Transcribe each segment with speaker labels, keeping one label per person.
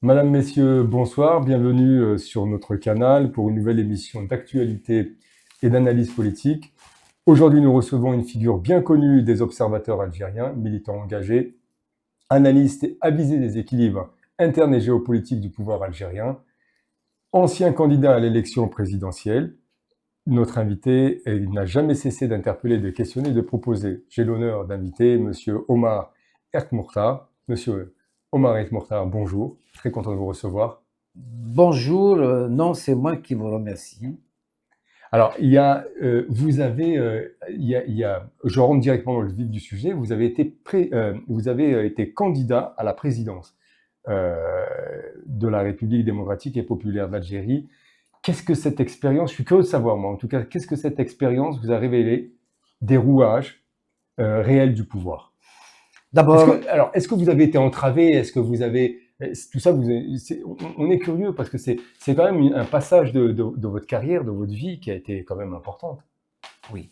Speaker 1: Madame, Messieurs, bonsoir, bienvenue sur notre canal pour une nouvelle émission d'actualité et d'analyse politique. Aujourd'hui, nous recevons une figure bien connue des observateurs algériens, militant engagé, analyste et avisé des équilibres internes et géopolitiques du pouvoir algérien, ancien candidat à l'élection présidentielle. Notre invité, il n'a jamais cessé d'interpeller, de questionner, de proposer. J'ai l'honneur d'inviter Monsieur Omar Erkmourtar. Monsieur Omar Erkmourtar, bonjour, très content de vous recevoir.
Speaker 2: Bonjour, non, c'est moi qui vous remercie.
Speaker 1: Alors, vous avez, je rentre directement dans le vif du sujet. Vous avez été candidat à la présidence euh, de la République démocratique et populaire d'Algérie. Qu'est-ce que cette expérience, je suis curieux de savoir, moi, en tout cas, qu'est-ce que cette expérience vous a révélé des rouages réels du pouvoir?
Speaker 2: D'abord,
Speaker 1: Est-ce que vous avez été entravé? Est-ce que vous avez tout ça? On est curieux parce que c'est quand même un passage de votre carrière, de votre vie qui a été quand même importante.
Speaker 2: oui.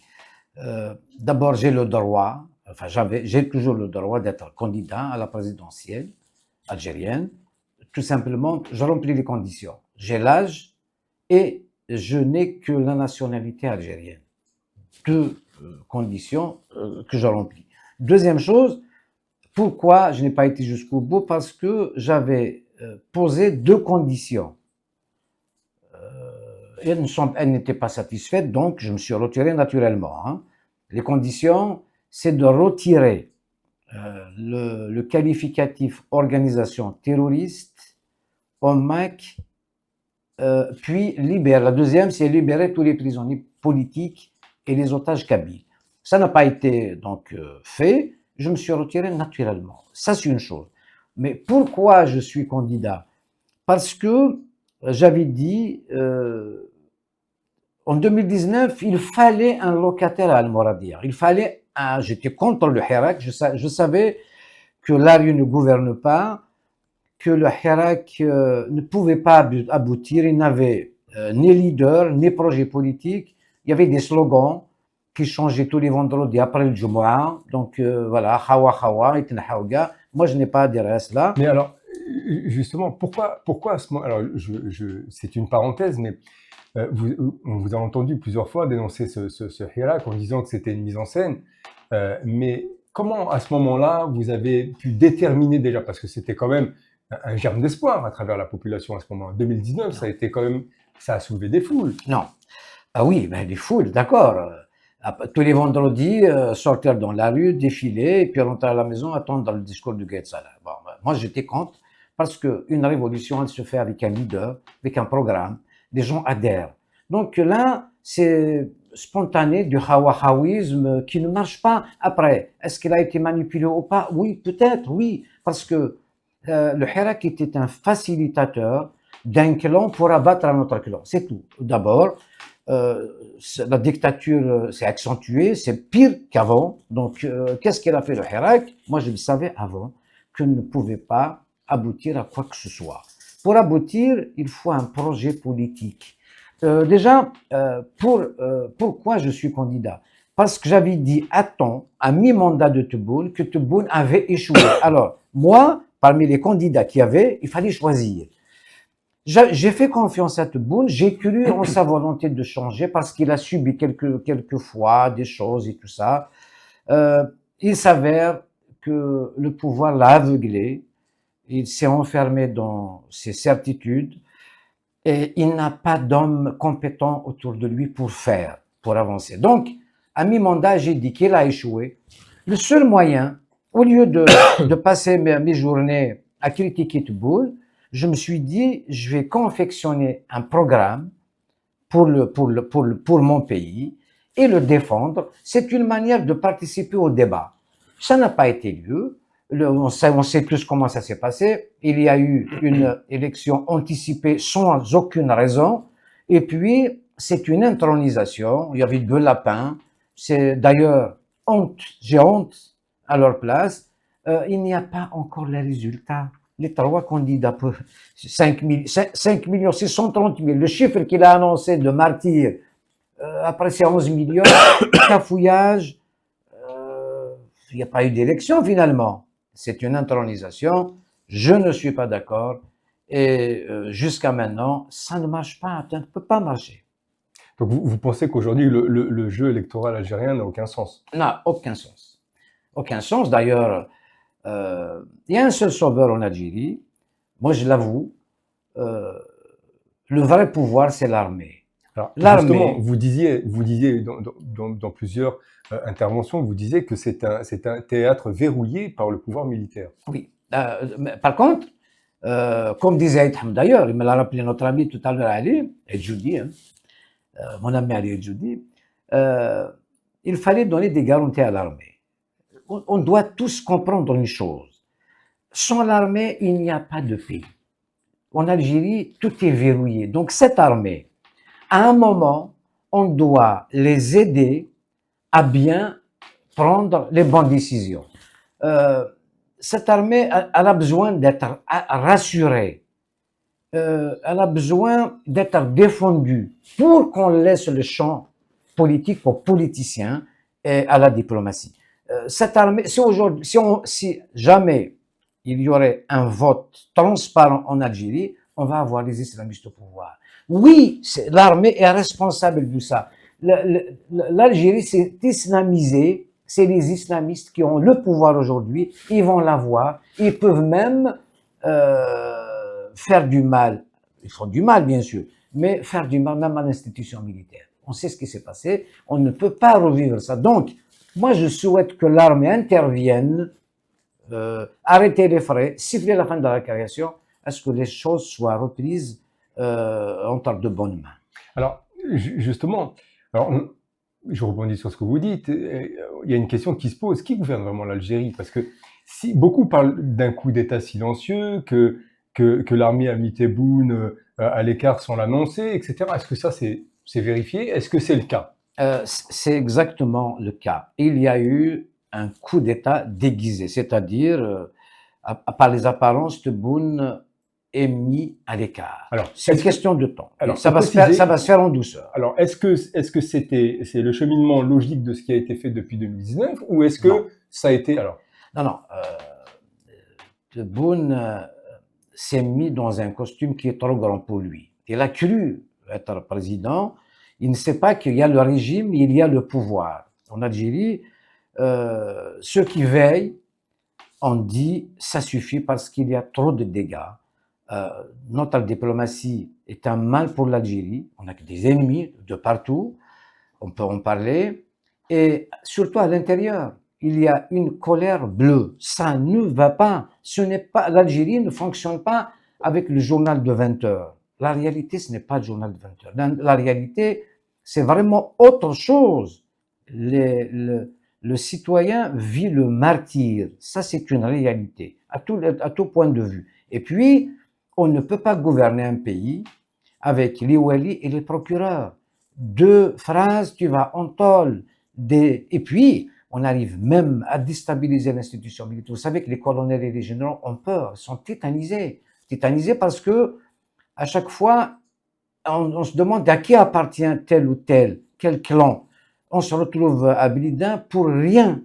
Speaker 2: D'abord, j'ai le droit, enfin, j'ai toujours le droit d'être candidat à la présidentielle algérienne. Tout simplement, je remplis les conditions. J'ai l'âge et je n'ai que la nationalité algérienne. Deux conditions que je remplis. Deuxième chose, pourquoi je n'ai pas été jusqu'au bout? Parce que j'avais posé deux conditions. Elles n'étaient pas satisfaites, donc je me suis retiré naturellement. Hein. Les conditions, c'est de retirer le qualificatif organisation terroriste, OMAC, puis libérer. La deuxième, c'est libérer tous les prisonniers politiques et les otages kabyles. Ça n'a pas été donc fait. Je me suis retiré naturellement. Ça, c'est une chose. Mais pourquoi je suis candidat? Parce que j'avais dit en 2019, il fallait un locataire à Al-Mouradia. J'étais contre le Hirak, je savais que l'ARU ne gouverne pas, que le Hirak ne pouvait pas aboutir, il n'avait ni leader, ni projet politique. Il y avait des slogans qui changeaient tous les vendredis après le Jumu'ah. Donc voilà, Hawa Hawa, Itna Hawga. Moi, je n'ai pas adhéré à cela.
Speaker 1: Mais alors, justement, pourquoi à ce moment? Alors, c'est une parenthèse, mais on vous a entendu plusieurs fois dénoncer ce hirak en disant que c'était une mise en scène. Mais comment, à ce moment-là, vous avez pu déterminer déjà, parce que c'était quand même un germe d'espoir à travers la population à ce moment. En 2019, ça a été quand même, ça a soulevé des foules.
Speaker 2: Non. Ah oui, ben les foules, d'accord. Tous les vendredis, sortir dans la rue, défiler, et puis rentrer à la maison, attendre le discours du Gaët Salah. Bon, ben, moi, j'étais contre, parce qu'une révolution, elle se fait avec un leader, avec un programme, les gens adhèrent. Donc là, c'est spontané du hawahawisme qui ne marche pas. Après, est-ce qu'il a été manipulé ou pas? Oui, peut-être, oui, parce que le Hirak était un facilitateur d'un clan pour abattre un autre clan. C'est tout. D'abord, la dictature s'est accentuée, c'est pire qu'avant. Donc, qu'est-ce qu'il a fait le Hirak? Moi, je le savais avant, que ne pouvait pas aboutir à quoi que ce soit. Pour aboutir, il faut un projet politique. Pourquoi je suis candidat? Parce que j'avais dit à temps, à mi-mandat de Tebboune, que Tebboune avait échoué. Alors, moi, parmi les candidats qu'il y avait, il fallait choisir. J'ai fait confiance à Tebboune, j'ai cru en sa volonté de changer parce qu'il a subi quelques fois des choses et tout ça. Il s'avère que le pouvoir l'a aveuglé, il s'est enfermé dans ses certitudes et il n'a pas d'hommes compétents autour de lui pour avancer. Donc, à mi-mandat, j'ai dit qu'il a échoué. Le seul moyen, au lieu de passer mes journées à critiquer Tebboune, je me suis dit, je vais confectionner un programme pour mon pays et le défendre. C'est une manière de participer au débat. Ça n'a pas été lieu. On sait tous comment ça s'est passé. Il y a eu une élection anticipée sans aucune raison. Et puis, c'est une intronisation. Il y avait deux lapins. C'est d'ailleurs honte. J'ai honte à leur place. Il n'y a pas encore les résultats. Les trois candidats pour 5 630 000. Le chiffre qu'il a annoncé de martyrs, après ces 11 millions, cafouillage, il n'y a pas eu d'élection finalement. C'est une intronisation. Je ne suis pas d'accord. Et jusqu'à maintenant, ça ne marche pas, ça ne peut pas marcher.
Speaker 1: Donc vous pensez qu'aujourd'hui, le jeu électoral algérien n'a aucun sens?
Speaker 2: N'a aucun sens. Aucun sens. D'ailleurs, il y a un seul sauveur en Algérie, moi je l'avoue, euh, le vrai pouvoir, c'est l'armée.
Speaker 1: Alors justement,
Speaker 2: L'armée,
Speaker 1: vous disiez dans plusieurs interventions, vous disiez que c'est un théâtre verrouillé par le pouvoir militaire.
Speaker 2: oui. Mais par contre, comme disait Aït d'ailleurs, il me l'a rappelé notre ami tout à l'heure, Ali, et Judy, hein, mon ami Ali et Judy, euh, il fallait donner des garanties à l'armée. On doit tous comprendre une chose. Sans l'armée, il n'y a pas de pays. En Algérie, tout est verrouillé. Donc cette armée, à un moment, on doit les aider à bien prendre les bonnes décisions. Euh, cette armée, elle a besoin d'être rassurée. Elle a besoin d'être défendue pour qu'on laisse le champ politique aux politiciens et à la diplomatie. Cette armée, si aujourd'hui, si jamais il y aurait un vote transparent en Algérie, on va avoir les islamistes au pouvoir. Oui, l'armée est responsable de ça. L'Algérie s'est islamisée, c'est les islamistes qui ont le pouvoir aujourd'hui, ils vont l'avoir, ils peuvent même faire du mal, ils font du mal bien sûr, mais faire du mal même à l'institution militaire. On sait ce qui s'est passé, on ne peut pas revivre ça. Donc, moi je souhaite que l'armée intervienne, arrêter les frais, siffler la fin de la création, à ce que les choses soient reprises entre de bonnes mains.
Speaker 1: Alors justement, alors je rebondis sur ce que vous dites. Il y a une question qui se pose. Qui gouverne vraiment l'Algérie? Parce que si beaucoup parlent d'un coup d'État silencieux, que l'armée a mis Tebboune à l'écart sans l'annoncer, etc. Est-ce que ça, c'est vérifié? Est-ce que c'est le cas?
Speaker 2: C'est exactement le cas. Il y a eu un coup d'État déguisé, c'est-à-dire, par les apparences, Tebboune est mis à l'écart.
Speaker 1: Alors,
Speaker 2: C'est une question de temps.
Speaker 1: alors,
Speaker 2: Ça va, ça va se faire en douceur.
Speaker 1: Alors, est-ce que c'est le cheminement logique de ce qui a été fait depuis 2019 ou est-ce
Speaker 2: Non.
Speaker 1: que ça a été alors?
Speaker 2: Non, non. Tebboune s'est mis dans un costume qui est trop grand pour lui. Il a cru être président. Il ne sait pas qu'il y a le régime, il y a le pouvoir. En Algérie, ceux qui veillent ont dit ça suffit parce qu'il y a trop de dégâts. Notre diplomatie est un mal pour l'Algérie. On a des ennemis de partout. On peut en parler. Et surtout à l'intérieur, il y a une colère bleue. Ça ne va pas. Ce n'est pas, l'Algérie ne fonctionne pas avec le journal de 20 heures. La réalité, ce n'est pas le journal de 20 heures. La réalité, c'est vraiment autre chose. Le citoyen vit le martyre. Ça, c'est une réalité, à tout point de vue. Et puis, on ne peut pas gouverner un pays avec les walis et les procureurs. Deux phrases, tu vas en tôle. Et puis, on arrive même à déstabiliser l'institution militaire. Vous savez que les colonels et les généraux ont peur, ils sont tétanisés. Tétanisés parce que, à chaque fois, on se demande à qui appartient tel ou tel, quel clan. On se retrouve à Blidin pour rien.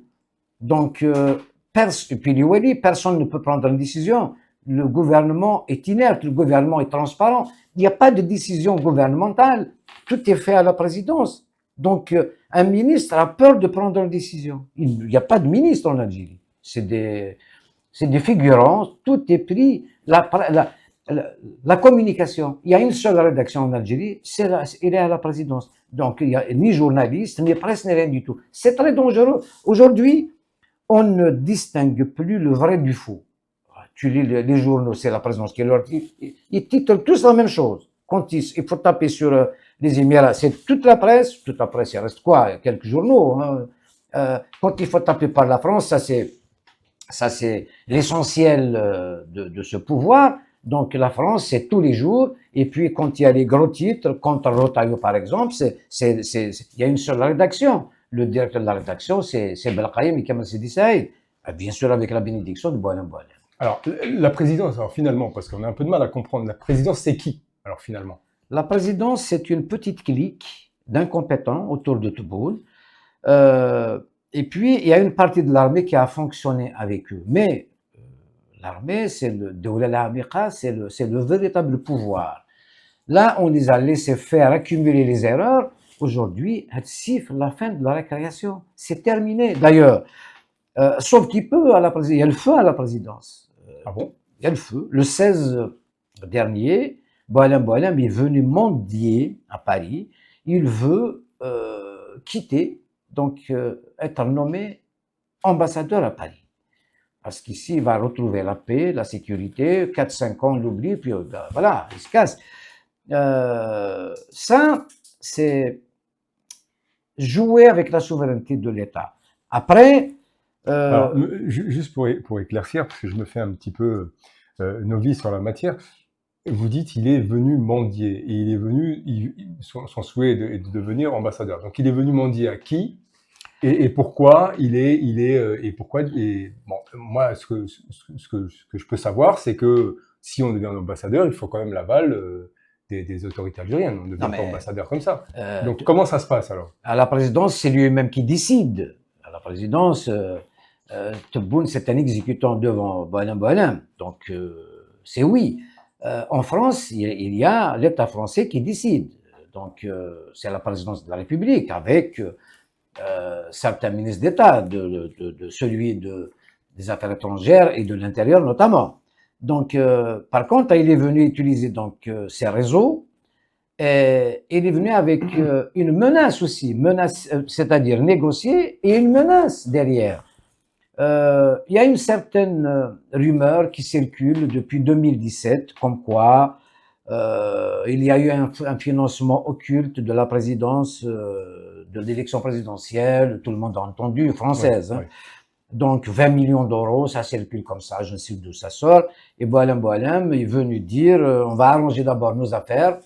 Speaker 2: Donc, et puis les walis, personne ne peut prendre une décision. Le gouvernement est inerte, le gouvernement est transparent. Il n'y a pas de décision gouvernementale. Tout est fait à la présidence. Donc, un ministre a peur de prendre une décision. Il n'y a pas de ministre en Algérie. C'est des figurants. Tout est pris. La communication. Il y a une seule rédaction en Algérie, elle est à la présidence. Donc, il n'y a ni journaliste, ni presse, ni rien du tout. C'est très dangereux. Aujourd'hui, on ne distingue plus le vrai du faux. Tu lis les journaux, c'est la présidence qui leur dit, ils titrent tous la même chose. Quand il faut taper sur les Émirats, c'est toute la presse, il reste quoi? Quelques journaux. Hein. Quand il faut taper par la France, ça c'est l'essentiel de ce pouvoir. Donc la France, c'est tous les jours. Et puis quand il y a les gros titres, contre Rotaillot par exemple, il y a une seule rédaction. Le directeur de la rédaction, c'est Belkhaïm et Kamal Sidi Saïd. Bien sûr avec la bénédiction de Boualem Boualem.
Speaker 1: Alors, la présidence, alors finalement, parce qu'on a un peu de mal à comprendre, la présidence, c'est qui, alors finalement?
Speaker 2: La présidence, c'est une petite clique d'incompétents autour de Tebboune. Et puis, il y a une partie de l'armée qui a fonctionné avec eux. Mais L'armée, c'est le Dawla al-Amiqa, c'est le véritable pouvoir. Là, on les a laissés faire accumuler les erreurs. Aujourd'hui, siffle la fin de la récréation. C'est terminé. D'ailleurs, sauf qu'il peut à la présidence. Il y a le feu à la présidence.
Speaker 1: Ah bon?
Speaker 2: Il y a le feu. Le 16 dernier, Boualem Boualem est venu mendier à Paris. Il veut quitter, donc être nommé ambassadeur à Paris. Parce qu'ici, il va retrouver la paix, la sécurité, 4-5 ans, on l'oublie, puis voilà, il se casse. Ça, c'est jouer avec la souveraineté de l'État. Après...
Speaker 1: Alors, juste pour éclaircir, parce que je me fais un petit peu novice sur la matière, vous dites il est venu mendier, et il est venu, son souhait est de devenir ambassadeur. Donc il est venu mendier à qui et pourquoi et pourquoi bon, moi ce que je peux savoir, c'est que si on devient ambassadeur, il faut quand même l'aval des autorités algériennes. On ne devient pas ambassadeur comme ça. Donc comment ça se passe alors?
Speaker 2: À la présidence, c'est lui-même qui décide. À la présidence, Tebboune, c'est un exécutant devant Boualem Boualem. Donc c'est oui. En France, il y a l'État français qui décide. Donc c'est la présidence de la République avec certains ministres d'État, celui des Affaires étrangères et de l'Intérieur notamment. Donc, par contre, il est venu utiliser donc ces réseaux. Et il est venu avec une menace aussi, c'est-à-dire négocier et une menace derrière. Il y a une certaine rumeur qui circule depuis 2017, comme quoi il y a eu un financement occulte de la présidence, de l'élection présidentielle, tout le monde a entendu, française. Oui, oui. Donc 20 millions d'euros, ça circule comme ça, je ne sais d'où ça sort. Et Boualem Boualem est venu dire, on va arranger d'abord nos affaires,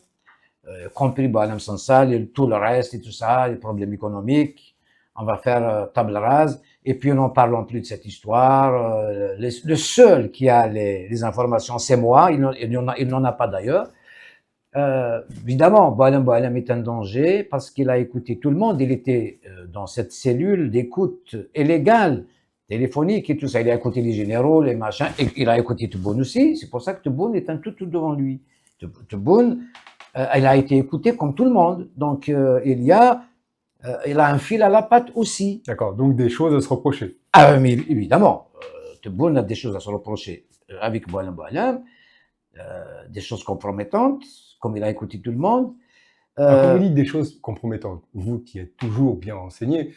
Speaker 2: compris Boualem Sansal et tout le reste et tout ça, les problèmes économiques, on va faire table rase. Et puis, n'en parlons plus de cette histoire. Le seul qui a les informations, c'est moi. Il n'en a pas d'ailleurs. Évidemment, Boualem Boualem est un danger parce qu'il a écouté tout le monde. Il était dans cette cellule d'écoute illégale, téléphonique et tout ça. Il a écouté les généraux, les machins. Et il a écouté Tebboune aussi. C'est pour ça que Tebboune est un tout devant lui. Tebboune, il a été écouté comme tout le monde. Donc, il a un fil à la patte aussi.
Speaker 1: D'accord, donc des choses à se reprocher.
Speaker 2: Ah, mais évidemment, Tebboune a des choses à se reprocher avec Boualem Boualem, des choses compromettantes, comme il a écouté tout le monde.
Speaker 1: Quand vous dites des choses compromettantes, vous qui êtes toujours bien renseigné,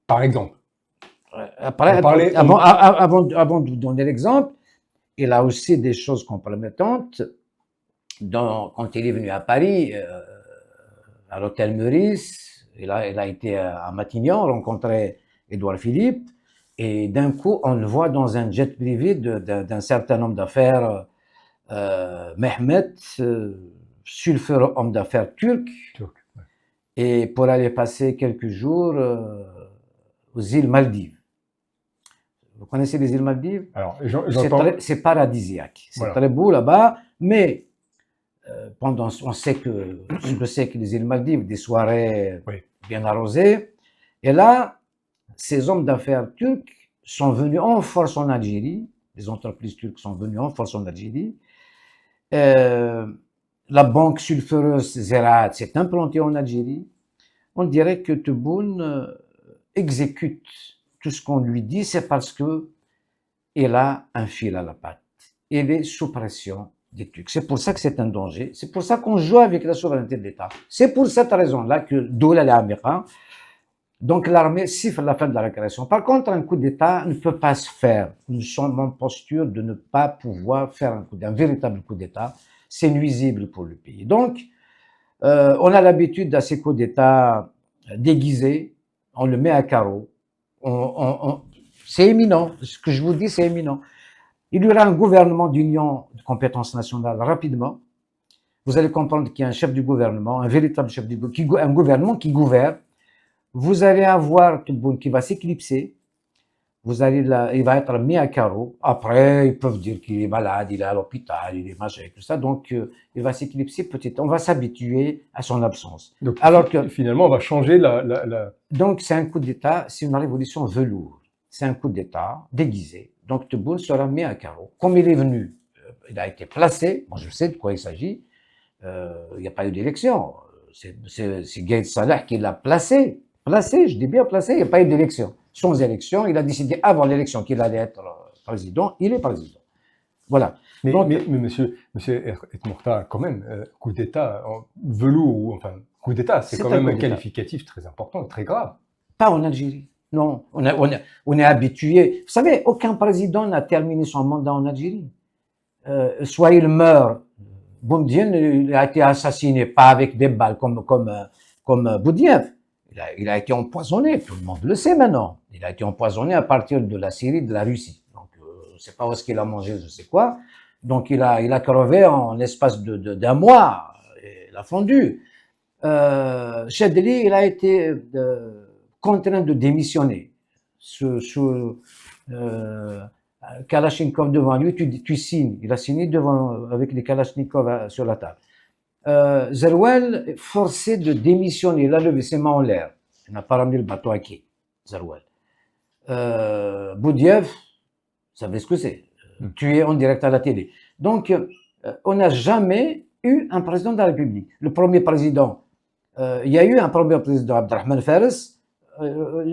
Speaker 1: par exemple.
Speaker 2: Après, avant de vous donner l'exemple, il a aussi des choses compromettantes quand il est venu à Paris. À l'hôtel Meurice, il a été à Matignon, rencontré Édouard Philippe, et d'un coup, on le voit dans un jet privé d'un certain homme d'affaires, Mehmet, sulfureux homme d'affaires turc, ouais. Et pour aller passer quelques jours aux îles Maldives. Vous connaissez les îles Maldives?
Speaker 1: Alors,
Speaker 2: c'est paradisiaque, c'est voilà. Très beau là-bas, mais on sait que les îles Maldives, des soirées oui. Bien arrosées. Et là, ces hommes d'affaires turcs sont venus en force en Algérie. Les entreprises turques sont venues en force en Algérie. La banque sulfureuse Zeraat s'est implantée en Algérie. On dirait que Tebboune exécute tout ce qu'on lui dit, c'est parce que il a un fil à la patte. Il est sous pression des Turcs. C'est pour ça que c'est un danger. C'est pour ça qu'on joue avec la souveraineté de l'État. C'est pour cette raison-là que Dawla al-Amiqa, donc l'armée siffle la fin de la récréation. Par contre, un coup d'État ne peut pas se faire. Nous sommes en posture de ne pas pouvoir faire un véritable coup d'État. C'est nuisible pour le pays. Donc, on a l'habitude à ces coups d'État déguisés. On le met à carreau. C'est éminent. Ce que je vous dis, c'est éminent. Il y aura un gouvernement d'union de compétences nationales rapidement. Vous allez comprendre qu'il y a un chef du gouvernement, un véritable chef du gouvernement, un gouvernement qui gouverne. Vous allez avoir Tebboune qui va s'éclipser. Il va être mis à carreau. Après, ils peuvent dire qu'il est malade, il est à l'hôpital, il est machin, tout ça. Donc, il va s'éclipser petit. On va s'habituer à son absence.
Speaker 1: Donc, alors que finalement, on va changer
Speaker 2: Donc, c'est un coup d'État, c'est une révolution velours. c'est un coup d'État déguisé. Donc Tebboune sera mis à carreau. Comme il est venu, il a été placé, moi je sais de quoi il s'agit, il n'y a pas eu d'élection. C'est Gaïd Salah qui l'a placé. Placé, je dis bien placé, il n'y a pas eu d'élection. Sans élection, il a décidé avant l'élection qu'il allait être président, il est président. Voilà.
Speaker 1: Mais monsieur Etmourta, quand même, coup d'État, velours, ou enfin, coup d'État, c'est quand même un qualificatif très important, très grave.
Speaker 2: Pas en Algérie. Non, on est habitué. Vous savez, aucun président n'a terminé son mandat en Algérie. Soit il meurt, Boumedienne, il a été assassiné, pas avec des balles comme Boudiaf. Il a été empoisonné, tout le monde le sait maintenant. Il a été empoisonné à partir de la Syrie, de la Russie. Donc, je ne sais pas où est-ce qu'il a mangé, je sais quoi. Donc, il a crevé en l'espace d'un mois. Il a fondu. Chedli, il a été contraint de démissionner. Kalachnikov devant lui, tu signes. Il a signé avec les Kalachnikov sur la table. Zeroual forcé de démissionner. Il a levé ses mains en l'air. Il n'a pas ramené le bateau à quai. Zeroual. Boudiaf, vous savez ce que c'est. Tué en direct à la télé. Donc, on n'a jamais eu un président de la République. Le premier président, il y a eu un premier président, Abdelrahman Fares.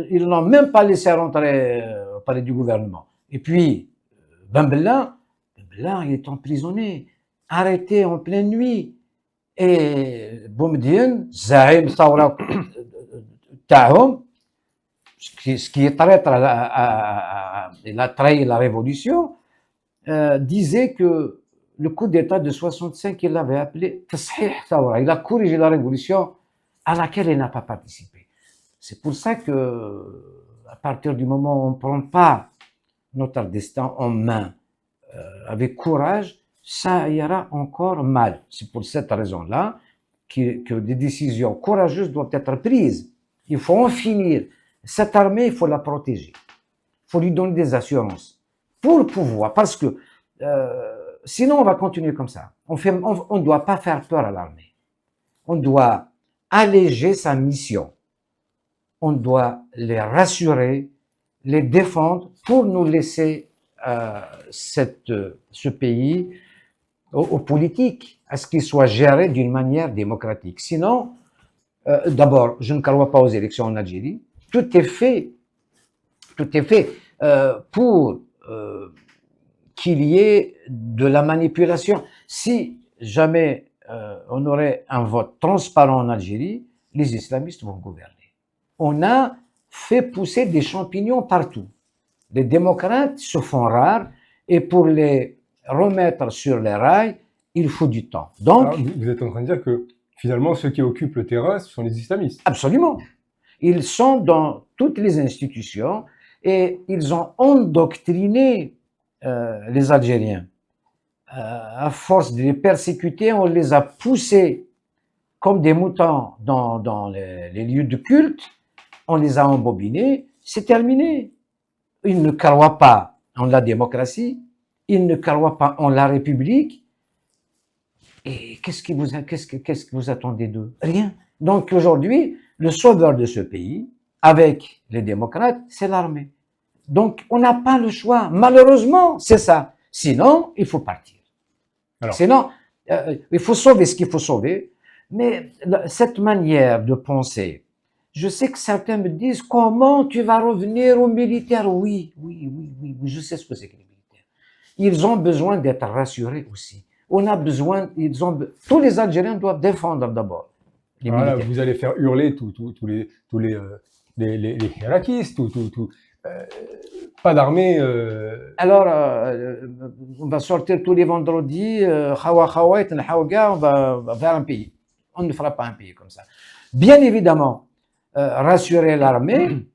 Speaker 2: Ils n'ont même pas laissé rentrer au palais du gouvernement. Et puis, Ben Bella, il est emprisonné, arrêté en pleine nuit. Et Boumediene, Zahim Thawra Tahom, ce qui est traître, il a trahi la révolution, disait que le coup d'État de 65, il l'avait appelé Tashih Thawra. Il a corrigé la révolution à laquelle il n'a pas participé. C'est pour ça que, à partir du moment où on ne prend pas notre destin en main avec courage, ça ira encore mal. C'est pour cette raison-là que des décisions courageuses doivent être prises. Il faut en finir. Cette armée, il faut la protéger. Il faut lui donner des assurances pour le pouvoir. Parce que sinon, on va continuer comme ça. On ne doit pas faire peur à l'armée. On doit alléger sa mission. On doit les rassurer, les défendre pour nous laisser ce pays aux politiques, à ce qu'il soit géré d'une manière démocratique. Sinon, d'abord, je ne crois pas aux élections en Algérie. Tout est fait pour qu'il y ait de la manipulation. Si jamais on aurait un vote transparent en Algérie, les islamistes vont gouverner. On a fait pousser des champignons partout. Les démocrates se font rares et pour les remettre sur les rails, il faut du temps. Donc,
Speaker 1: alors, vous êtes en train de dire que finalement, ceux qui occupent le terrain, ce sont les islamistes.
Speaker 2: Absolument. Ils sont dans toutes les institutions et ils ont endoctriné les Algériens. À force de les persécuter, on les a poussés comme des moutons dans les lieux de culte, on les a embobinés, c'est terminé. Ils ne croient pas en la démocratie, ils ne croient pas en la République. Et qu'est-ce que vous attendez d'eux? Rien. Donc aujourd'hui, le sauveur de ce pays, avec les démocrates, c'est l'armée. Donc on n'a pas le choix. Malheureusement, c'est ça. Sinon, il faut partir. Alors, sinon, il faut sauver ce qu'il faut sauver. Mais cette manière de penser, je sais que certains me disent comment tu vas revenir aux militaires. Oui, je sais ce que c'est que les militaires. Ils ont besoin d'être rassurés aussi. On a besoin, tous les Algériens doivent défendre d'abord les militaires.
Speaker 1: Vous allez faire hurler tous les hirakistes, pas d'armée.
Speaker 2: Alors, on va sortir tous les vendredis, on va faire un pays. On ne fera pas un pays comme ça. Bien évidemment, rassurer l'armée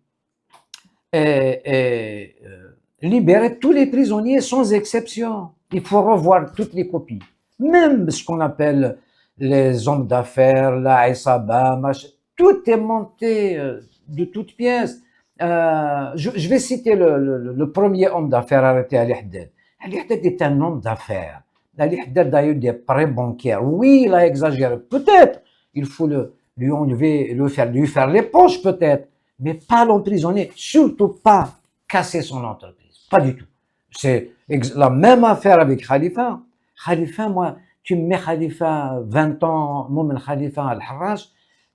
Speaker 2: et libérer tous les prisonniers sans exception. Il faut revoir toutes les copies. Même ce qu'on appelle les hommes d'affaires, la Isaba, tout est monté de toutes pièces. Je vais citer le premier homme d'affaires arrêté, Ali Haddad. Ali Haddad est un homme d'affaires. Ali Haddad a eu des prêts bancaires. Oui, il a exagéré. Peut-être. Il faut lui faire les poches, peut-être. Mais pas l'emprisonner. Surtout pas. casser son entreprise. Pas du tout. C'est la même affaire avec Khalifa. Khalifa, moi, tu me mets Khalifa 20 ans, Moumen Khalifa al-Harraj,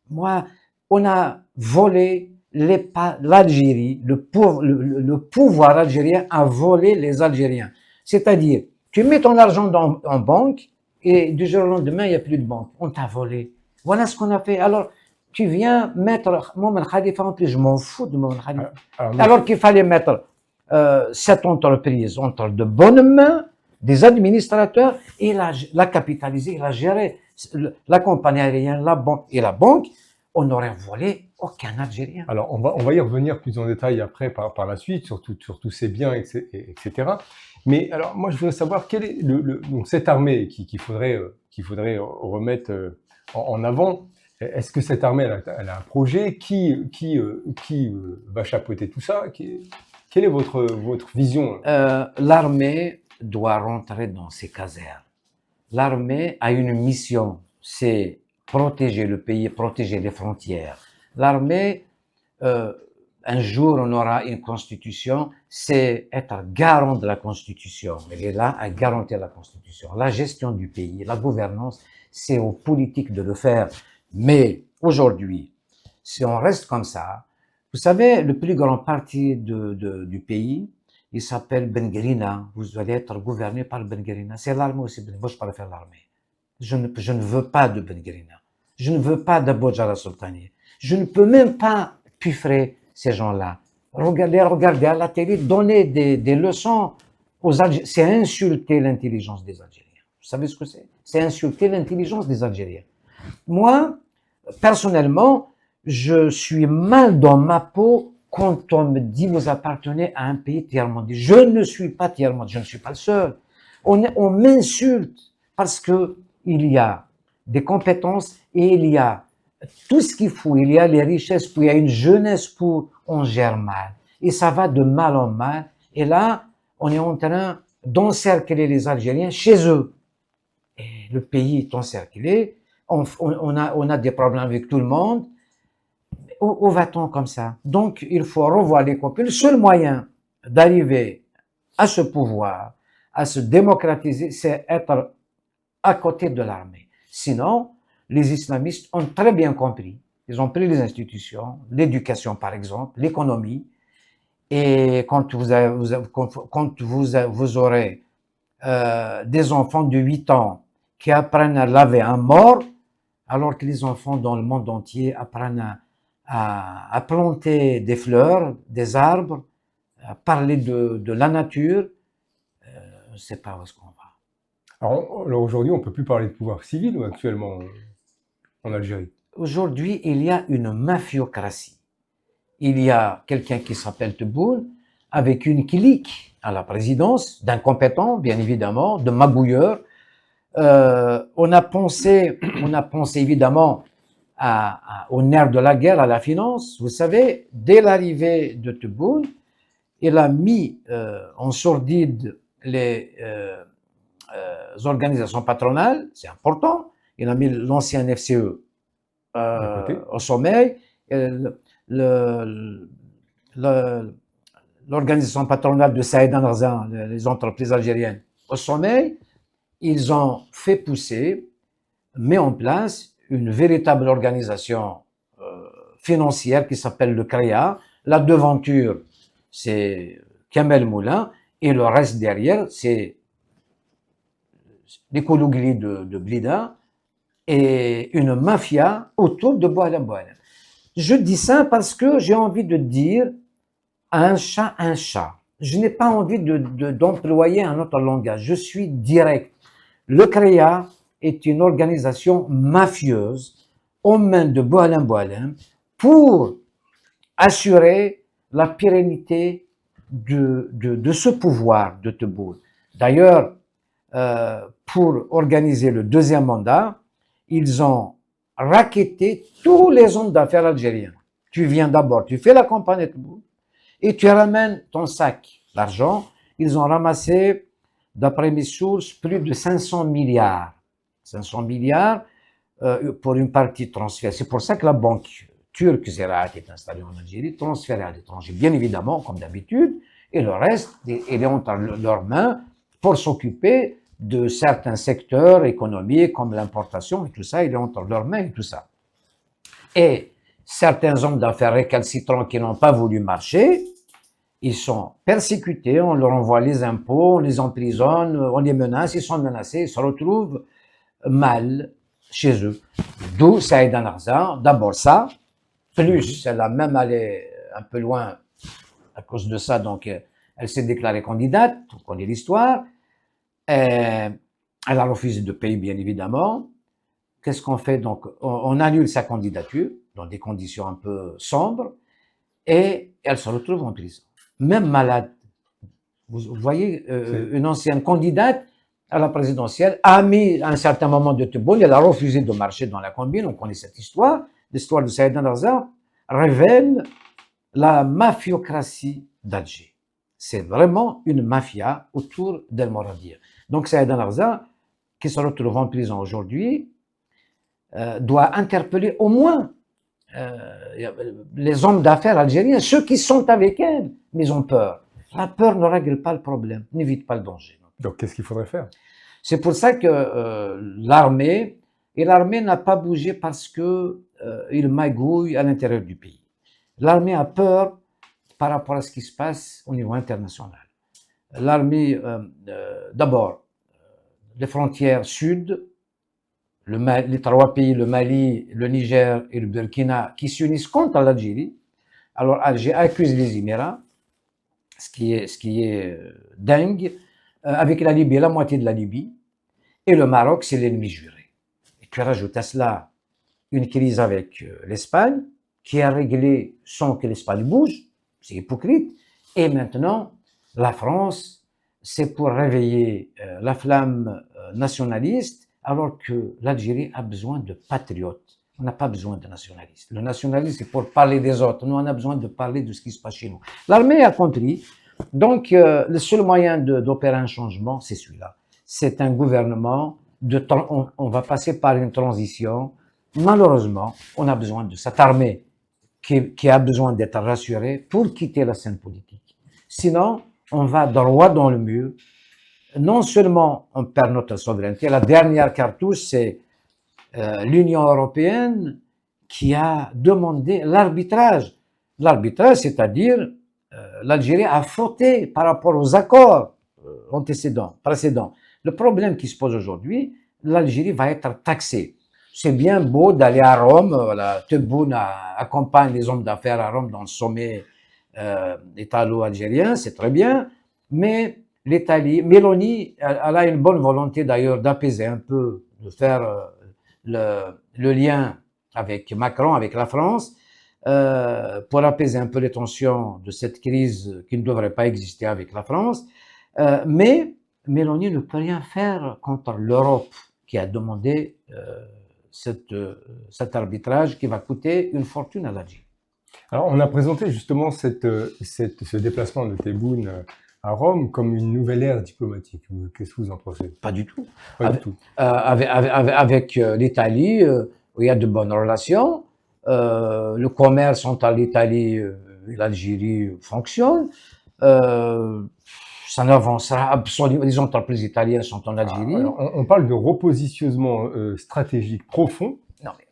Speaker 2: moi, on a volé l'Algérie, le pouvoir algérien a volé les Algériens. C'est-à-dire, tu mets ton argent en banque et du jour au lendemain, il n'y a plus de banque. On t'a volé. Voilà ce qu'on a fait. Alors, tu viens mettre Moumen Khalifa en plus, je m'en fous de Moumen Khalifa. Alors qu'il fallait mettre cette entreprise entre de bonnes mains, des administrateurs, et la capitaliser, la gérer. La compagnie aérienne, la banque et la banque, on n'aurait volé aucun Algérien.
Speaker 1: Alors, on va y revenir plus en détail après par la suite, sur tous ces biens, etc. Mais alors, moi, je voudrais savoir quel est donc cette armée qu'il faudrait remettre en avant. Est-ce que cette armée, elle a un projet qui va chapeauter tout ça? Quelle est votre vision?
Speaker 2: L'armée doit rentrer dans ses casernes. L'armée a une mission, c'est protéger le pays, protéger les frontières. L'armée, un jour on aura une constitution, c'est être garant de la constitution. Elle est là à garantir la constitution. La gestion du pays, la gouvernance, c'est aux politiques de le faire. Mais aujourd'hui, si on reste comme ça, vous savez, le plus grand parti du pays, il s'appelle Ben Guérina. Vous allez être gouverné par Ben Guérina. C'est l'armée aussi. Moi, je préfère l'armée. Je ne veux pas de Ben Guérina. Je ne veux pas d'Abou Jara Sultani. Je ne peux même pas puffrer ces gens-là. Regardez à la télé, donner des leçons aux Algériens. C'est insulter l'intelligence des Algériens. Vous savez ce que c'est? C'est insulter l'intelligence des Algériens. Moi, personnellement, je suis mal dans ma peau quand on me dit vous appartenez à un pays tiers-mondiste. Je ne suis pas tiers-mondiste, je ne suis pas le seul. On m'insulte parce que il y a des compétences et il y a tout ce qu'il faut. Il y a les richesses, puis il y a une jeunesse pour on gère mal. Et ça va de mal en mal. Et là, on est en train d'encercler les Algériens chez eux. Et le pays est encerclé. On a des problèmes avec tout le monde. Où va-t-on comme ça? Donc, il faut revoir les comptes. Le seul moyen d'arriver à ce pouvoir, à se démocratiser, c'est être à côté de l'armée. Sinon, les islamistes ont très bien compris. Ils ont pris les institutions, l'éducation par exemple, l'économie. Et quand vous aurez des enfants de 8 ans qui apprennent à laver un mort, alors que les enfants dans le monde entier apprennent à planter des fleurs, des arbres, à parler de la nature, je ne sais pas où est-ce qu'on va.
Speaker 1: Alors aujourd'hui, on ne peut plus parler de pouvoir civil actuellement en Algérie.
Speaker 2: Aujourd'hui, il y a une mafiocratie. Il y a quelqu'un qui s'appelle Tebboune, avec une clique à la présidence, d'incompétents, bien évidemment, de magouilleurs. On a pensé évidemment au nerf de la guerre, à la finance. Vous savez, dès l'arrivée de Tebboune, il a mis en sourdine les organisations patronales, c'est important. Il a mis l'ancien FCE au sommeil. L'organisation patronale de Saïd Narzan, les entreprises algériennes, au sommeil. Ils ont fait pousser, mis en place une véritable organisation financière qui s'appelle le CREA. La devanture, c'est Kamel Moulin, et le reste derrière, c'est les Koulougli de Blida et une mafia autour de Boualem Boualem. Je dis ça parce que j'ai envie de dire à un chat un chat. Je n'ai pas envie d'employer un autre langage. Je suis direct. Le CREA est une organisation mafieuse aux mains de Boualem Boualem pour assurer la pérennité de ce pouvoir de Tebboune. D'ailleurs, pour organiser le deuxième mandat, ils ont racketé tous les hommes d'affaires algériens. Tu viens d'abord, tu fais la campagne de Tebboune et tu ramènes ton sac d'argent. Ils ont ramassé, d'après mes sources, plus de 500 milliards. 500 milliards pour une partie transférée. C'est pour ça que la banque turque Zeraat est installée en Algérie, transférée à l'étranger, bien évidemment, comme d'habitude, et le reste, il est entre leurs mains pour s'occuper de certains secteurs économiques comme l'importation et tout ça, il est entre leurs mains et tout ça. Et certains hommes d'affaires récalcitrants qui n'ont pas voulu marcher, ils sont persécutés, on leur envoie les impôts, on les emprisonne, on les menace, ils sont menacés, ils se retrouvent mal chez eux. D'où Saïda Narza, d'abord ça, plus elle a même allé un peu loin à cause de ça, donc elle s'est déclarée candidate, on connaît l'histoire, elle a refusé de payer bien évidemment. Qu'est-ce qu'on fait donc? On annule sa candidature dans des conditions un peu sombres et elle se retrouve en prison. Même malade. Vous voyez, une ancienne candidate à la présidentielle a mis à un certain moment de Tebboune, elle a refusé de marcher dans la combine, on connaît cette histoire. L'histoire de Saïda Narza révèle la mafiocratie d'Alger. C'est vraiment une mafia autour d'El Moradia. Donc Saïda Narza, qui se retrouve en prison aujourd'hui, doit interpeller au moins les hommes d'affaires algériens, ceux qui sont avec elle, mais ils ont peur. La peur ne règle pas le problème, n'évite pas le danger.
Speaker 1: Donc, qu'est-ce qu'il faudrait faire?
Speaker 2: C'est pour ça que l'armée n'a pas bougé parce que il magouille à l'intérieur du pays. L'armée a peur par rapport à ce qui se passe au niveau international. L'armée, d'abord, les frontières sud, les trois pays, le Mali, le Niger et le Burkina, qui s'unissent contre l'Algérie. Alors Alger accuse les Émirats, ce qui est dingue, avec la Libye, la moitié de la Libye, et le Maroc, c'est l'ennemi juré. Et tu rajoutes à cela une crise avec l'Espagne, qui a réglé sans que l'Espagne bouge, c'est hypocrite, et maintenant, la France, c'est pour réveiller la flamme nationaliste, alors que l'Algérie a besoin de patriotes. On n'a pas besoin de nationalistes. Le nationalisme, c'est pour parler des autres. Nous, on a besoin de parler de ce qui se passe chez nous. L'armée a compris. Donc, le seul moyen d'opérer un changement, c'est celui-là. C'est un gouvernement, on va passer par une transition. Malheureusement, on a besoin de cette armée qui a besoin d'être rassurée pour quitter la scène politique. Sinon, on va droit dans le mur. Non seulement on perd notre souveraineté, la dernière cartouche, c'est l'Union européenne qui a demandé l'arbitrage. L'arbitrage, c'est-à-dire l'Algérie a fauté par rapport aux accords précédents. Le problème qui se pose aujourd'hui, l'Algérie va être taxée. C'est bien beau d'aller à Rome, voilà, Tebboune accompagne les hommes d'affaires à Rome dans le sommet italo-algérien, c'est très bien, mais Mélanie, elle a une bonne volonté d'ailleurs d'apaiser un peu, de faire le lien avec Macron, avec la France, pour apaiser un peu les tensions de cette crise qui ne devrait pas exister avec la France. Mais Mélanie ne peut rien faire contre l'Europe qui a demandé cet arbitrage qui va coûter une fortune à l'Algérie.
Speaker 1: Alors, on a présenté justement ce déplacement de Tebboune à Rome comme une nouvelle ère diplomatique. Qu'est-ce que vous en pensez?
Speaker 2: Pas du tout.
Speaker 1: Pas du tout.
Speaker 2: Avec l'Italie, il y a de bonnes relations. Le commerce entre l'Italie et l'Algérie fonctionne. Ça n'avancera absolument. Les entreprises italiennes sont en Algérie.
Speaker 1: Alors, on parle de repositionnement stratégique profond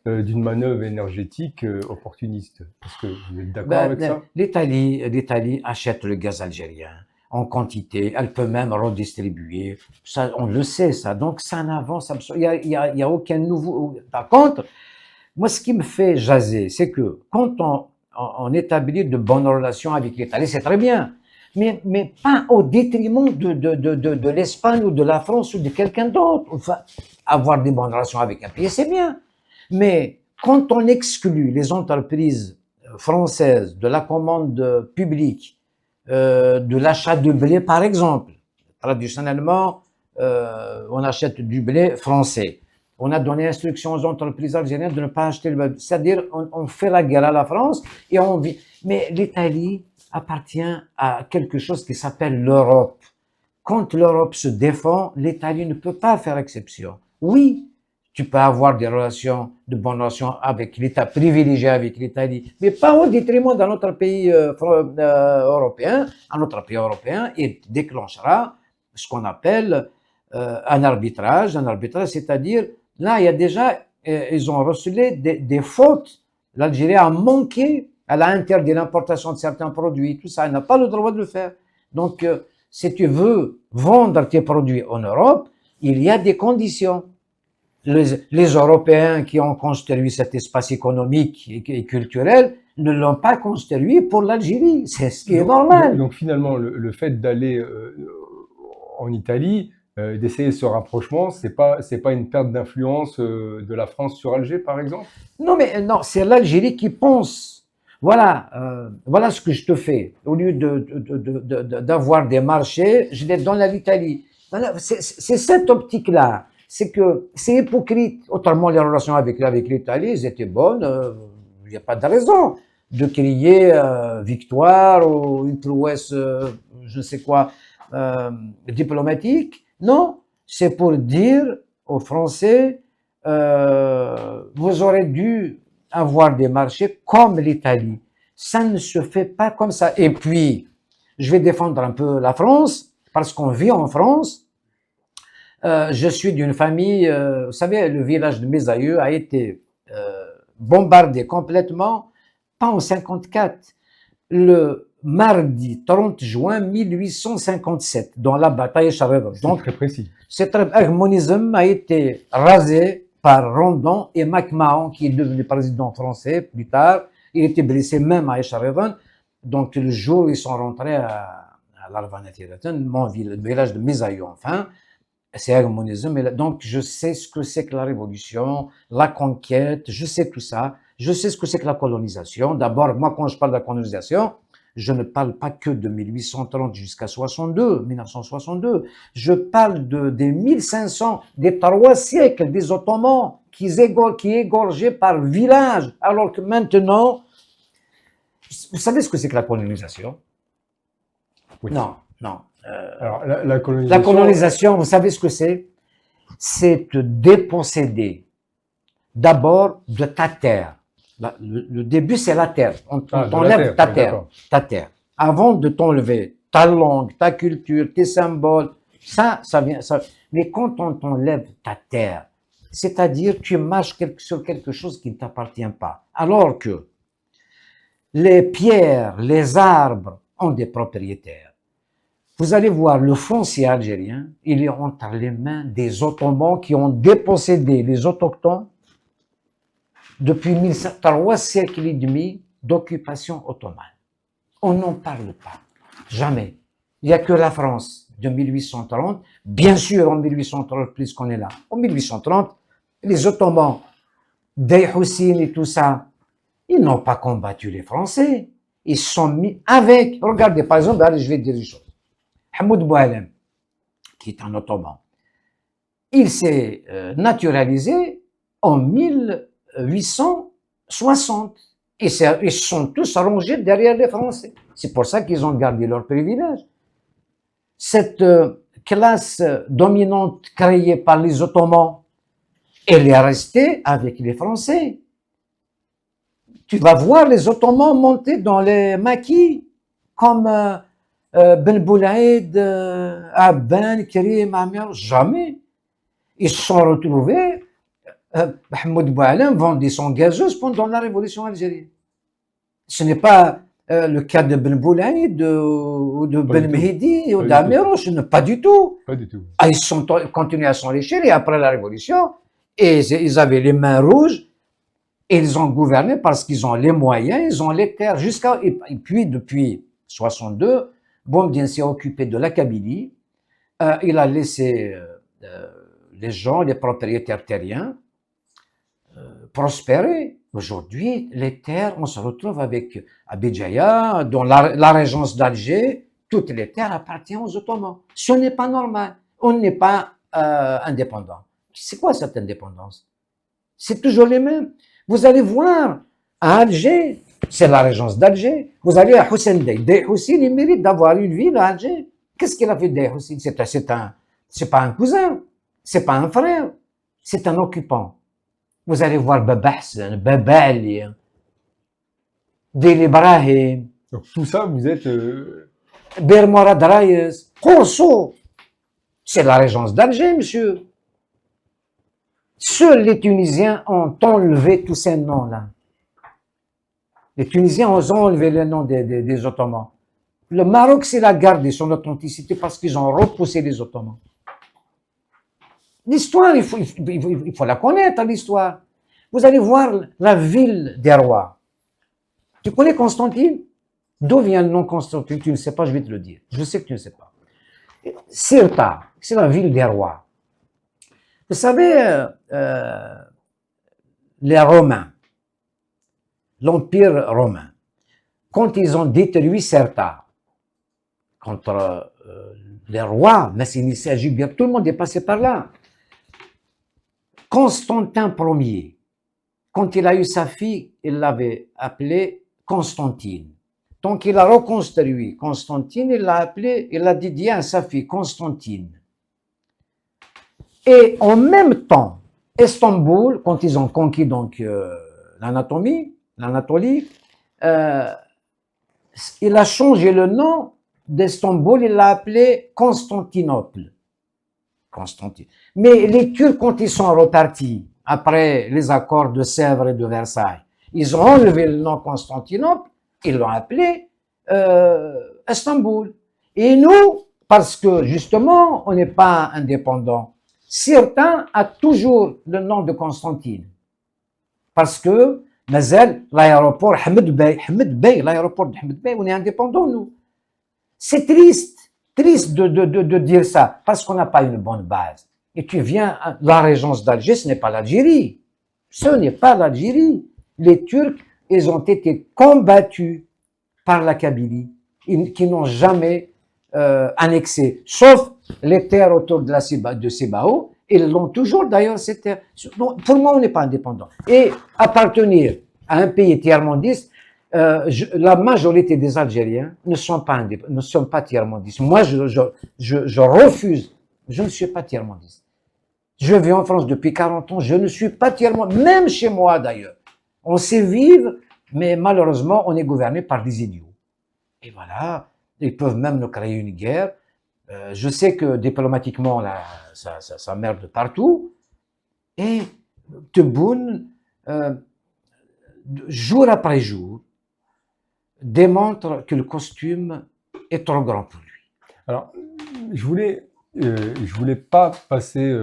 Speaker 1: d'une manœuvre énergétique opportuniste. Est-ce que vous êtes d'accord avec ça?
Speaker 2: L'Italie achète le gaz algérien en quantité, elle peut même redistribuer. Ça, on le sait, ça. Donc, ça n'avance absolument. Il y a aucun nouveau. Par contre, moi, ce qui me fait jaser, c'est que quand on établit de bonnes relations avec l'Italie, c'est très bien. Mais pas au détriment de l'Espagne ou de la France ou de quelqu'un d'autre. Enfin, avoir des bonnes relations avec un pays, c'est bien. Mais quand on exclut les entreprises françaises de la commande publique, de l'achat de blé, par exemple, traditionnellement, on achète du blé français. On a donné instruction aux entreprises algériennes de ne pas acheter le blé. C'est-à-dire, on fait la guerre à la France et on vit. Mais l'Italie appartient à quelque chose qui s'appelle l'Europe. Quand l'Europe se défend, l'Italie ne peut pas faire exception. Oui, Tu peux avoir des relations, de bonnes relations avec l'État, privilégiées avec l'Italie, mais pas au détriment d'un autre pays européen. Un autre pays européen, il déclenchera ce qu'on appelle un arbitrage, c'est-à-dire, là, il y a déjà, ils ont recelé des fautes. L'Algérie a manqué, elle a interdit l'importation de certains produits, tout ça, elle n'a pas le droit de le faire. Donc, si tu veux vendre tes produits en Europe, il y a des conditions. Les Européens qui ont construit cet espace économique et culturel ne l'ont pas construit pour l'Algérie. C'est ce qui est normal.
Speaker 1: Donc finalement, le fait d'aller en Italie, d'essayer ce rapprochement, c'est pas une perte d'influence de la France sur Alger, par exemple?
Speaker 2: Non, mais non, c'est l'Algérie qui pense. Voilà ce que je te fais. Au lieu d'avoir des marchés, je les donne à l'Italie. Voilà, c'est cette optique-là. C'est que c'est hypocrite. Autrement, les relations avec l'Italie, elles étaient bonnes. Il n'y a pas de raison de crier victoire ou une prouesse, je ne sais quoi, diplomatique. Non, c'est pour dire aux Français, vous aurez dû avoir des marchés comme l'Italie. Ça ne se fait pas comme ça. Et puis, je vais défendre un peu la France, parce qu'on vit en France. Je suis d'une famille, vous savez, le village de mes aïeux a été bombardé complètement, pas en 54, le mardi 30 juin 1857, dans la bataille de Charleroi.
Speaker 1: C'est très précis.
Speaker 2: Cet harmonisme a été rasé par Rondon et MacMahon, qui est devenu président français plus tard. Il était blessé même à Echarredon. Donc, le jour où ils sont rentrés à l'Arvanatiratun, mon village, le village de mes aïeux, enfin, c'est harmonisme. Donc, je sais ce que c'est que la révolution, la conquête, je sais tout ça. Je sais ce que c'est que la colonisation. D'abord, moi, quand je parle de la colonisation, je ne parle pas que de 1830 jusqu'à 1962. Je parle des 1500, des 3 siècles des Ottomans qui égorgeaient par village. Alors que maintenant, vous savez ce que c'est que la colonisation?
Speaker 1: Oui.
Speaker 2: Non.
Speaker 1: Alors, la colonisation...
Speaker 2: La colonisation, vous savez ce que c'est? C'est te déposséder d'abord de ta terre. Le début, c'est la terre. On t'enlève ta terre. Avant de t'enlever ta langue, ta culture, tes symboles, ça vient. Mais quand on t'enlève ta terre, c'est-à-dire tu marches sur quelque chose qui ne t'appartient pas. Alors que les pierres, les arbres ont des propriétaires. Vous allez voir le foncier algérien, il est entre les mains des Ottomans qui ont dépossédé les autochtones depuis 3 siècles et demi d'occupation ottomane. On n'en parle pas. Jamais. Il n'y a que la France de 1830. Bien sûr, en 1830, puisqu'on est là. En 1830, les Ottomans, Dey Hussein et tout ça, ils n'ont pas combattu les Français. Ils se sont mis avec. Regardez, par exemple, allez, je vais dire des choses. Hamoud Boualem, qui est un Ottoman, il s'est naturalisé en 1860. Ils se sont tous rangés derrière les Français. C'est pour ça qu'ils ont gardé leurs privilèges. Cette classe dominante créée par les Ottomans, elle est restée avec les Français. Tu vas voir les Ottomans monter dans les maquis, comme Ben Boulaïd, Abban, Karim, Amir, jamais. Ils se sont retrouvés. Hamoud Boualem vendait son gazeuse pendant la révolution algérienne. Ce n'est pas le cas de Ben Boulaïd ou de Ben Mehdi ou d'Amirouche, pas du tout.
Speaker 1: Pas du tout.
Speaker 2: Ils sont continués à s'enrichir et après la révolution, et ils avaient les mains rouges et ils ont gouverné parce qu'ils ont les moyens, ils ont les terres et puis depuis 62, Boumediene s'est occupé de la Kabylie, il a laissé les gens, les propriétaires terriens, prospérer. Aujourd'hui, les terres, on se retrouve avec Abidjaya, dans la régence d'Alger, toutes les terres appartiennent aux Ottomans. Ce n'est pas normal. On n'est pas indépendant. C'est quoi cette indépendance? C'est toujours les mêmes. Vous allez voir, à Alger, c'est la régence d'Alger. Vous allez à Hussein Dey. Dey Hussein, il mérite d'avoir une ville à Alger. Qu'est-ce qu'il a fait Dey Hussein? C'est pas un cousin. C'est pas un frère. c'est un occupant. Vous allez voir Baba Hassan, Baba Ali, Deli Ibrahim,
Speaker 1: Donc tout ça, vous êtes...
Speaker 2: Bir Morad Raïs, Khosso. C'est la régence d'Alger, monsieur. Seuls les Tunisiens ont enlevé tous ces noms-là. Les Tunisiens ont enlevé les noms des Ottomans. Le Maroc, c'est la gardé son authenticité parce qu'ils ont repoussé les Ottomans. L'histoire, il faut la connaître, l'histoire. Vous allez voir la ville des rois. Tu connais Constantine? D'où vient le nom Constantine? Tu ne sais pas, je vais te le dire. Je sais que tu ne sais pas. Cirta, c'est la ville des rois. Vous savez, les Romains, l'Empire romain, quand ils ont détruit Cirta contre les rois, Massinici, Agibir, tout le monde est passé par là. Constantin Ier, quand il a eu sa fille, il l'avait appelée Constantine. Donc il a reconstruit Constantine, il l'a appelé, il a dédié à sa fille Constantine. Et en même temps, Istanbul, quand ils ont conquis donc l'Anatolie, il a changé le nom d'Istanbul, il l'a appelé Constantinople. Constantine. Mais les Turcs, quand ils sont repartis après les accords de Sèvres et de Versailles, ils ont enlevé le nom Constantinople, ils l'ont appelé Istanbul. Et nous, parce que justement, on n'est pas indépendant, certains ont toujours le nom de Constantine. Parce que, Mazel, l'aéroport Hamid Bey, l'aéroport de Hamid Bey, on est indépendant, nous. C'est triste de dire ça, parce qu'on n'a pas une bonne base. Et tu viens, la régence d'Alger, ce n'est pas l'Algérie. Ce n'est pas l'Algérie. Les Turcs, ils ont été combattus par la Kabylie, qui n'ont jamais annexé, sauf les terres autour de Sibao, ils l'ont toujours d'ailleurs, ces terres. Pour moi, on n'est pas indépendant. Et appartenir à un pays tiers-mondiste, la majorité des Algériens ne sont pas tiers-mondistes. Moi, je refuse. Je ne suis pas tiers-mondiste. Je vis en France depuis 40 ans, je ne suis pas tiers-mondiste, même chez moi d'ailleurs. On sait vivre, mais malheureusement, on est gouverné par des idiots. Et voilà, ils peuvent même nous créer une guerre. Je sais que diplomatiquement, là, ça merde partout. Et Tebboune, jour après jour, démontre que le costume est trop grand pour lui.
Speaker 1: Alors, je voulais pas passer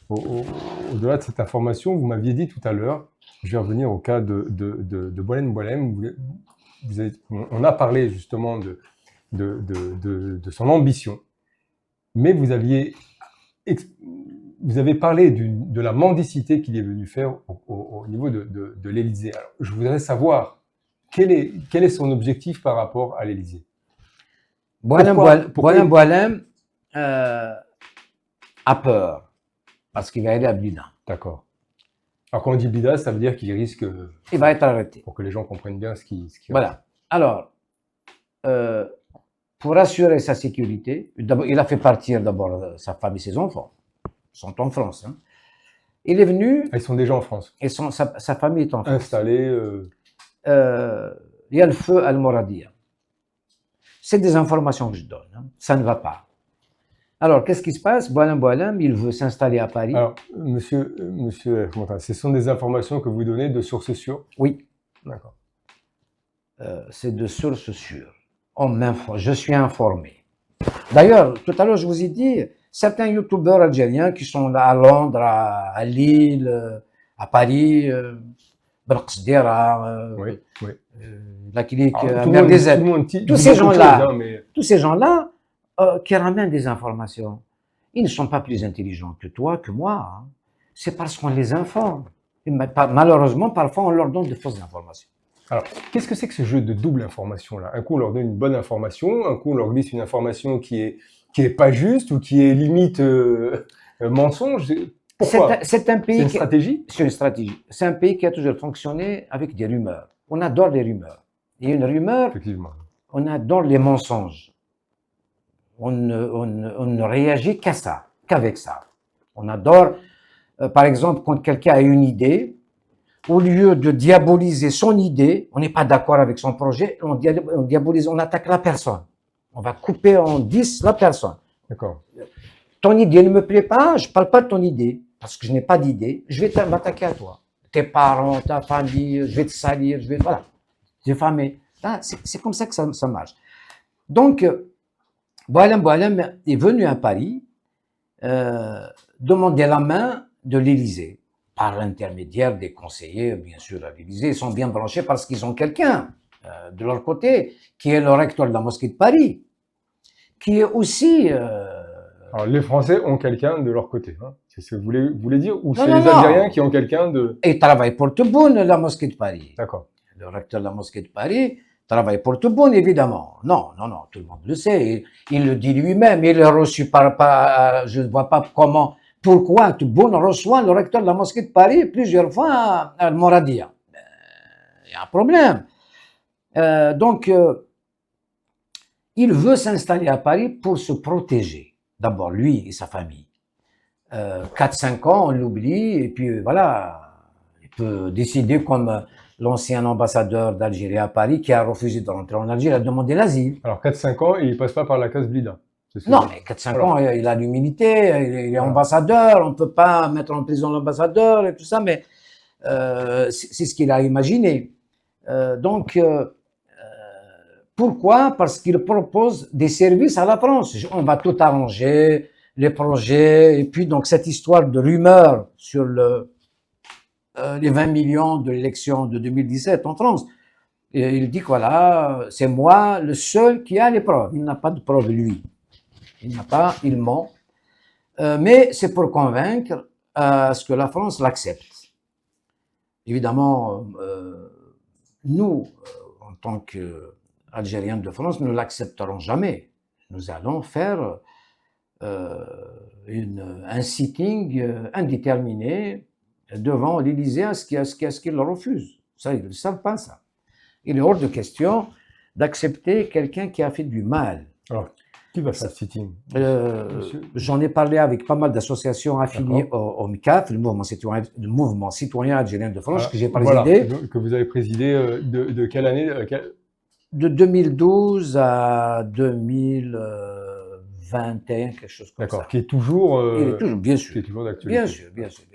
Speaker 1: au-delà de cette information. Vous m'aviez dit tout à l'heure, je vais revenir au cas de Boualem Boualem. On a parlé justement de son ambition, mais vous avez parlé de la mendicité qu'il est venu faire au niveau de l'Élysée. Alors, je voudrais savoir quel est son objectif par rapport à l'Élysée.
Speaker 2: Boualem a peur parce qu'il va aller à Blida.
Speaker 1: D'accord. Alors quand on dit Blida, ça veut dire qu'il risque...
Speaker 2: Il va être arrêté.
Speaker 1: Pour que les gens comprennent bien ce qui
Speaker 2: voilà. Alors, pour assurer sa sécurité, il a fait partir d'abord sa femme et ses enfants. Ils sont en France. Hein. Il est venu...
Speaker 1: Ils sont déjà en France.
Speaker 2: Et sa famille est en France.
Speaker 1: Installés...
Speaker 2: il y a le feu à Al-Mouradia. C'est des informations que je donne. Hein. Ça ne va pas. Alors, qu'est-ce qui se passe? Boualem, il veut s'installer à Paris.
Speaker 1: Alors, monsieur, ce sont des informations que vous donnez de sources sûres?
Speaker 2: Oui.
Speaker 1: D'accord.
Speaker 2: C'est de sources sûres. Je suis informé. D'ailleurs, tout à l'heure, je vous ai dit, certains youtubeurs algériens qui sont là à Londres, à Lille, à Paris,
Speaker 1: oui.
Speaker 2: la clinique tous ces gens-là qui ramènent des informations, ils ne sont pas plus intelligents que toi, que moi. Hein. C'est parce qu'on les informe. Et malheureusement, parfois, on leur donne de fausses informations.
Speaker 1: Alors, qu'est-ce que c'est que ce jeu de double information là? Un coup, on leur donne une bonne information, un coup, on leur glisse une information qui est pas juste ou qui est limite mensonge. Pourquoi?
Speaker 2: C'est un pays.
Speaker 1: C'est une stratégie?
Speaker 2: C'est une stratégie. C'est un pays qui a toujours fonctionné avec des rumeurs. On adore les rumeurs. Et une rumeur,
Speaker 1: effectivement,
Speaker 2: on adore les mensonges. On ne réagit qu'à ça, qu'avec ça. On adore par exemple, quand quelqu'un a une idée, au lieu de diaboliser son idée, on n'est pas d'accord avec son projet, on diabolise, on attaque la personne. On va couper en 10 la personne.
Speaker 1: D'accord.
Speaker 2: Ton idée ne me plaît pas, je ne parle pas de ton idée, parce que je n'ai pas d'idée, je vais m'attaquer à toi. Tes parents, ta famille, je vais te salir, je vais, voilà, diffamer. C'est comme ça que ça marche. Donc, Boualem est venu à Paris demander la main de l'Élysée, par l'intermédiaire des conseillers, bien sûr, à l'Élysée. Ils sont bien branchés parce qu'ils ont quelqu'un de leur côté, qui est le recteur de la mosquée de Paris, qui est aussi...
Speaker 1: Alors, les Français ont quelqu'un de leur côté, hein. C'est ce que vous voulez dire? Ou c'est
Speaker 2: non,
Speaker 1: les Algériens qui ont quelqu'un de...
Speaker 2: Et il travaille pour Tebboune, la mosquée de Paris.
Speaker 1: D'accord.
Speaker 2: Le recteur de la mosquée de Paris travaille pour Tebboune, évidemment. Non, tout le monde le sait. Il le dit lui-même. Il est reçu je ne vois pas comment, pourquoi Tebboune reçoit le recteur de la mosquée de Paris plusieurs fois à Al-Mouradia. Il y a un problème. Donc, il veut s'installer à Paris pour se protéger. D'abord, lui et sa famille. 4-5 ans, on l'oublie, et puis voilà, il peut décider comme l'ancien ambassadeur d'Algérie à Paris qui a refusé de rentrer en Algérie, il a demandé l'asile.
Speaker 1: Alors 4-5 ans, et il passe pas par la case Blida.
Speaker 2: Non, mais 4-5 ans, il a l'humilité, il est ambassadeur, on ne peut pas mettre en prison l'ambassadeur et tout ça, mais c'est ce qu'il a imaginé. Pourquoi? Parce qu'il propose des services à la France. On va tout arranger, les projets, et puis donc cette histoire de rumeur sur les 20 millions de l'élection de 2017 en France. Et il dit que voilà, c'est moi le seul qui a les preuves. Il n'a pas de preuves, lui. Il ment. Mais c'est pour convaincre ce que la France l'accepte. Évidemment, nous, en tant qu'Algériens de France, nous ne l'accepterons jamais. Nous allons faire un sitting indéterminé devant l'Élysée à ce qu'il le refuse. Ça, ils ne savent pas ça. Il est hors de question d'accepter quelqu'un qui a fait du mal.
Speaker 1: Alors, qui va faire ce sitting?
Speaker 2: J'en ai parlé avec pas mal d'associations affiliées au MICAF, le mouvement citoyen algérien de France, que j'ai présidé.
Speaker 1: Voilà, que vous avez présidé de quelle année
Speaker 2: De 2012 à 2021, quelque chose comme ça.
Speaker 1: D'accord, qui est toujours...
Speaker 2: il est toujours, bien sûr.
Speaker 1: Qui est toujours d'actualité.
Speaker 2: Bien sûr.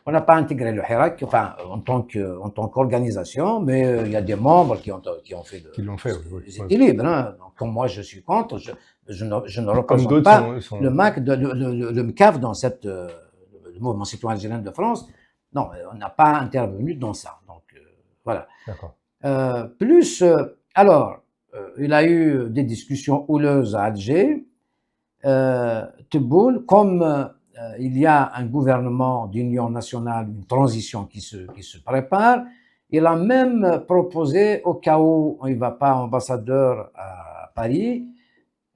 Speaker 2: On n'a pas intégré le Hirak, enfin, en tant qu'organisation, mais il y a des membres qui ont fait
Speaker 1: qui l'ont fait, oui.
Speaker 2: Ils étaient libres, hein. Donc, comme moi, je suis contre, je ne représente pas le MAC, le MCAF dans le mouvement citoyen algérien de France. Non, on n'a pas intervenu dans ça. Donc, voilà.
Speaker 1: D'accord.
Speaker 2: Alors, il a eu des discussions houleuses à Alger. Tebboune, comme il y a un gouvernement d'union nationale, une transition qui se prépare, il a même proposé, au cas où il ne va pas ambassadeur à Paris,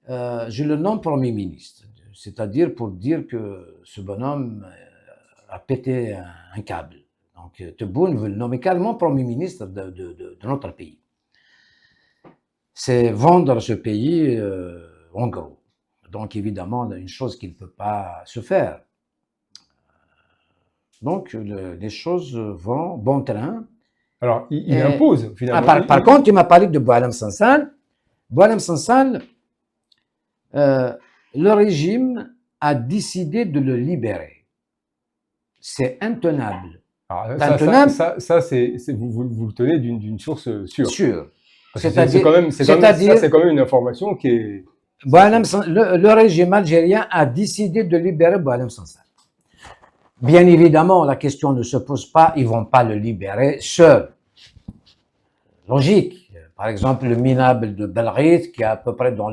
Speaker 2: je le nomme Premier ministre. C'est-à-dire pour dire que ce bonhomme a pété un câble. Donc Tebboune veut le nommer carrément Premier ministre de notre pays. C'est vendre ce pays en gros. Donc évidemment, une chose qui ne peut pas se faire. Donc les choses vont bon train.
Speaker 1: Alors il impose finalement.
Speaker 2: Par contre, tu m'as parlé de Boualem Sansal. Boualem Sansal, le régime a décidé de le libérer. C'est intenable.
Speaker 1: Alors, ça vous le tenez d'une source sûre.
Speaker 2: Sûre.
Speaker 1: C'est quand même une information qui est...
Speaker 2: Le régime algérien a décidé de libérer Boualem Sansal. Bien évidemment, la question ne se pose pas, ils ne vont pas le libérer seul. Logique. Par exemple, le minable de Belghit, qui est à peu près pour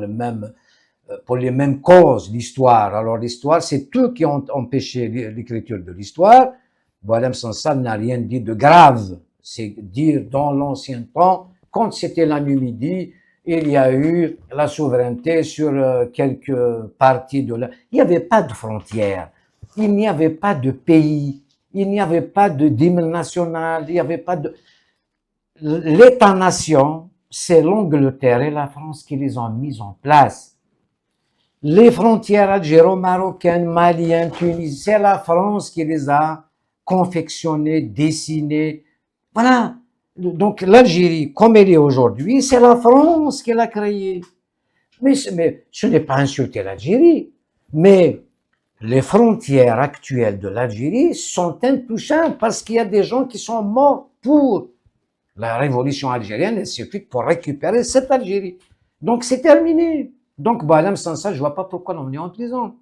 Speaker 2: les mêmes causes, l'histoire. Alors l'histoire, c'est eux qui ont empêché l'écriture de l'histoire. Boualem Sansal n'a rien dit de grave. C'est dire dans l'ancien temps, quand c'était la Numidie, il y a eu la souveraineté sur quelques parties de Il n'y avait pas de frontières, il n'y avait pas de pays, il n'y avait pas de d'hymne national, il n'y avait pas de... L'État-nation, c'est l'Angleterre et la France qui les ont mis en place. Les frontières algéro-marocaines, maliennes, tunisiennes, c'est la France qui les a confectionnées, dessinées. Voilà. Donc l'Algérie, comme elle est aujourd'hui, c'est la France qui l'a créée. Mais ce n'est pas insulter l'Algérie. Mais les frontières actuelles de l'Algérie sont intouchables parce qu'il y a des gens qui sont morts pour la révolution algérienne, et c'est pour récupérer cette Algérie. Donc c'est terminé. Donc Boualem Sansal, je vois pas pourquoi l'on est en prison.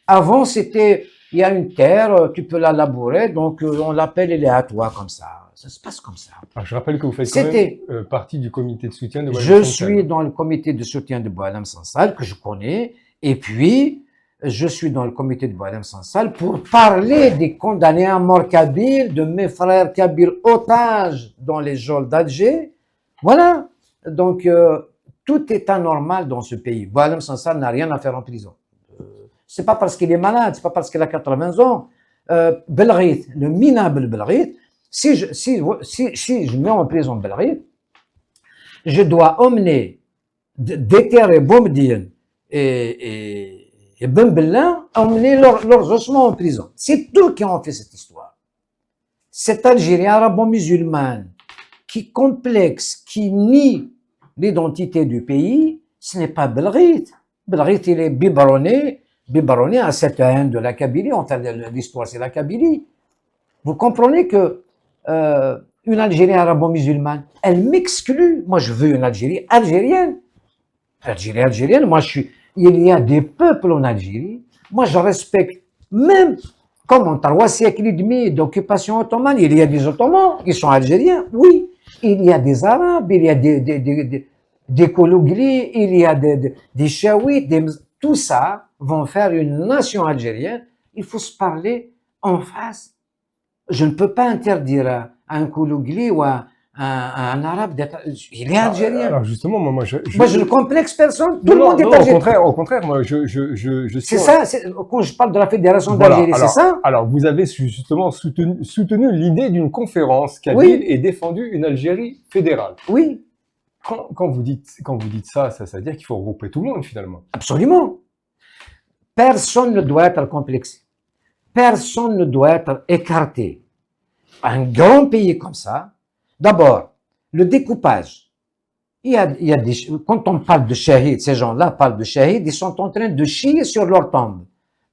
Speaker 2: Avant, c'était, il y a une terre, tu peux la labourer, donc on l'appelle, elle est à toi, comme ça. Ça se passe comme ça.
Speaker 1: Alors, je rappelle que vous faites quand même partie du comité de soutien de Boualem
Speaker 2: Je
Speaker 1: Sansal.
Speaker 2: suis dans le comité de soutien de Boualem Sansal, que je connais, et puis je suis dans le comité de Boualem Sansal pour parler des condamnés à mort kabyles, de mes frères kabyles otages dans les geôles d'Alger. Voilà. Donc, tout est anormal dans ce pays. Boualem Sansal n'a rien à faire en prison. C'est pas parce qu'il est malade, c'est pas parce qu'il a 80 ans. Belghit, le minable Belghit, si je mets en prison Belghit, je dois emmener, déterrer Boumediene et Ben Bella, emmener leurs ossements en prison. C'est eux qui ont fait cette histoire. Cette Algérie arabo-musulmane qui complexe, qui nie l'identité du pays, ce n'est pas Belghit. Belghit, il est biberonné à cette haine de la Kabylie. Enfin, l'histoire, c'est la Kabylie. Vous comprenez que une Algérie arabo-musulmane, elle m'exclut. Moi, je veux une Algérie algérienne. Algérienne, moi, il y a des peuples en Algérie. Moi, je respecte même, comme en 3 siècles et demi d'occupation ottomane, il y a des Ottomans qui sont algériens, oui. Il y a des Arabes, il y a des Koulouglis, il y a des Chaouites, tout ça vont faire une nation algérienne. Il faut se parler en face. Je ne peux pas interdire à un Koulougli ou à un Arabe d'être. Il est algérien.
Speaker 1: Alors justement, moi je
Speaker 2: ne complexe personne. Tout le monde est algérien.
Speaker 1: Au contraire, moi je suis.
Speaker 2: C'est ça, quand je parle de la Fédération d'Algérie, c'est ça?
Speaker 1: Alors vous avez justement soutenu l'idée d'une conférence kabyle et défendu une Algérie fédérale.
Speaker 2: Oui.
Speaker 1: Quand vous dites ça veut dire qu'il faut regrouper tout le monde finalement.
Speaker 2: Absolument. Personne ne doit être complexé. Personne ne doit être écarté. Un grand pays comme ça, d'abord, le découpage. Il y a quand on parle de shahid, ces gens-là parlent de shahid, ils sont en train de chier sur leur tombe.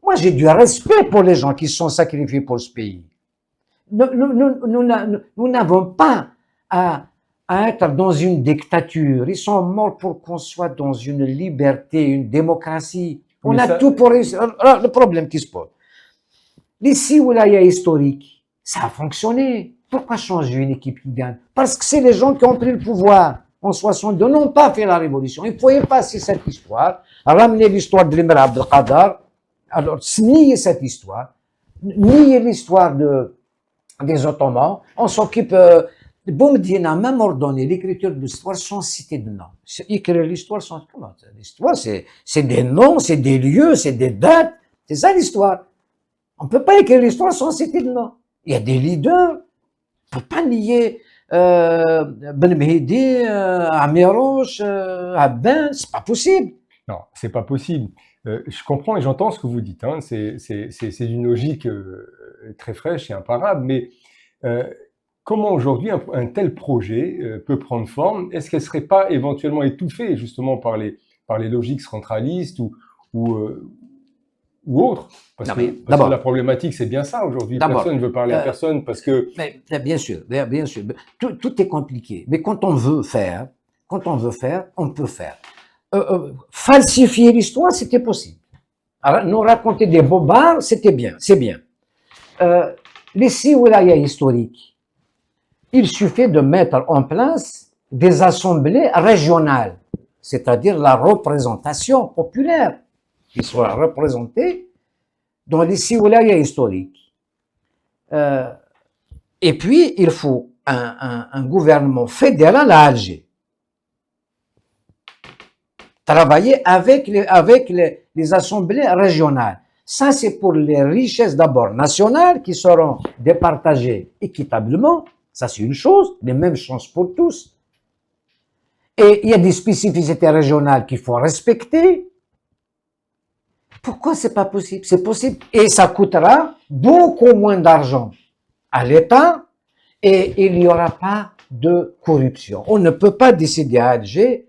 Speaker 2: Moi, j'ai du respect pour les gens qui se sont sacrifiés pour ce pays. Nous n'avons pas à être dans une dictature. Ils sont morts pour qu'on soit dans une liberté, une démocratie. On a tout pour réussir. Alors, le problème qui se pose. Les 6 wilayas historiques, ça a fonctionné. Pourquoi changer une équipe qui gagne? Parce que c'est les gens qui ont pris le pouvoir en 62, n'ont pas fait la révolution. Il faut effacer cette histoire, ramener l'histoire de l'Émir Abdelkader, alors nier cette histoire, nier l'histoire des Ottomans. On s'occupe. Boumediene a même ordonné l'écriture de l'histoire sans citer de nom. Écrire l'histoire sans. Comment? L'histoire, c'est des noms, c'est des lieux, c'est des dates. C'est ça l'histoire. On ne peut pas écrire l'histoire sans citer de nom. Il y a des leaders. On ne peut pas nier Ben Mehdi, Amirouche, Abben. C'est pas possible.
Speaker 1: Non, c'est pas possible. Je comprends et j'entends ce que vous dites. Hein. C'est d'une logique très fraîche et imparable. Mais comment aujourd'hui un tel projet peut prendre forme? Est-ce qu'elle ne serait pas éventuellement étouffée justement par les logiques centralistes ou autres? Parce que la problématique, c'est bien ça aujourd'hui. Personne ne veut parler à personne parce que.
Speaker 2: Mais, bien sûr. Tout est compliqué. Mais quand on veut faire, on peut faire. Falsifier l'histoire, c'était possible. Alors, nous raconter des bobards, c'était bien, c'est bien. Les 6 wilayas historiques, il suffit de mettre en place des assemblées régionales, c'est-à-dire la représentation populaire, qui soit représentée dans les 6 wilayas historiques. Et puis, il faut un gouvernement fédéral à Alger. Travailler avec les assemblées régionales. Ça, c'est pour les richesses d'abord nationales qui seront départagées équitablement. Ça, c'est une chose, les mêmes chances pour tous. Et il y a des spécificités régionales qu'il faut respecter. Pourquoi c'est pas possible? C'est possible. Et ça coûtera beaucoup moins d'argent à l'État et il n'y aura pas de corruption. On ne peut pas décider à Alger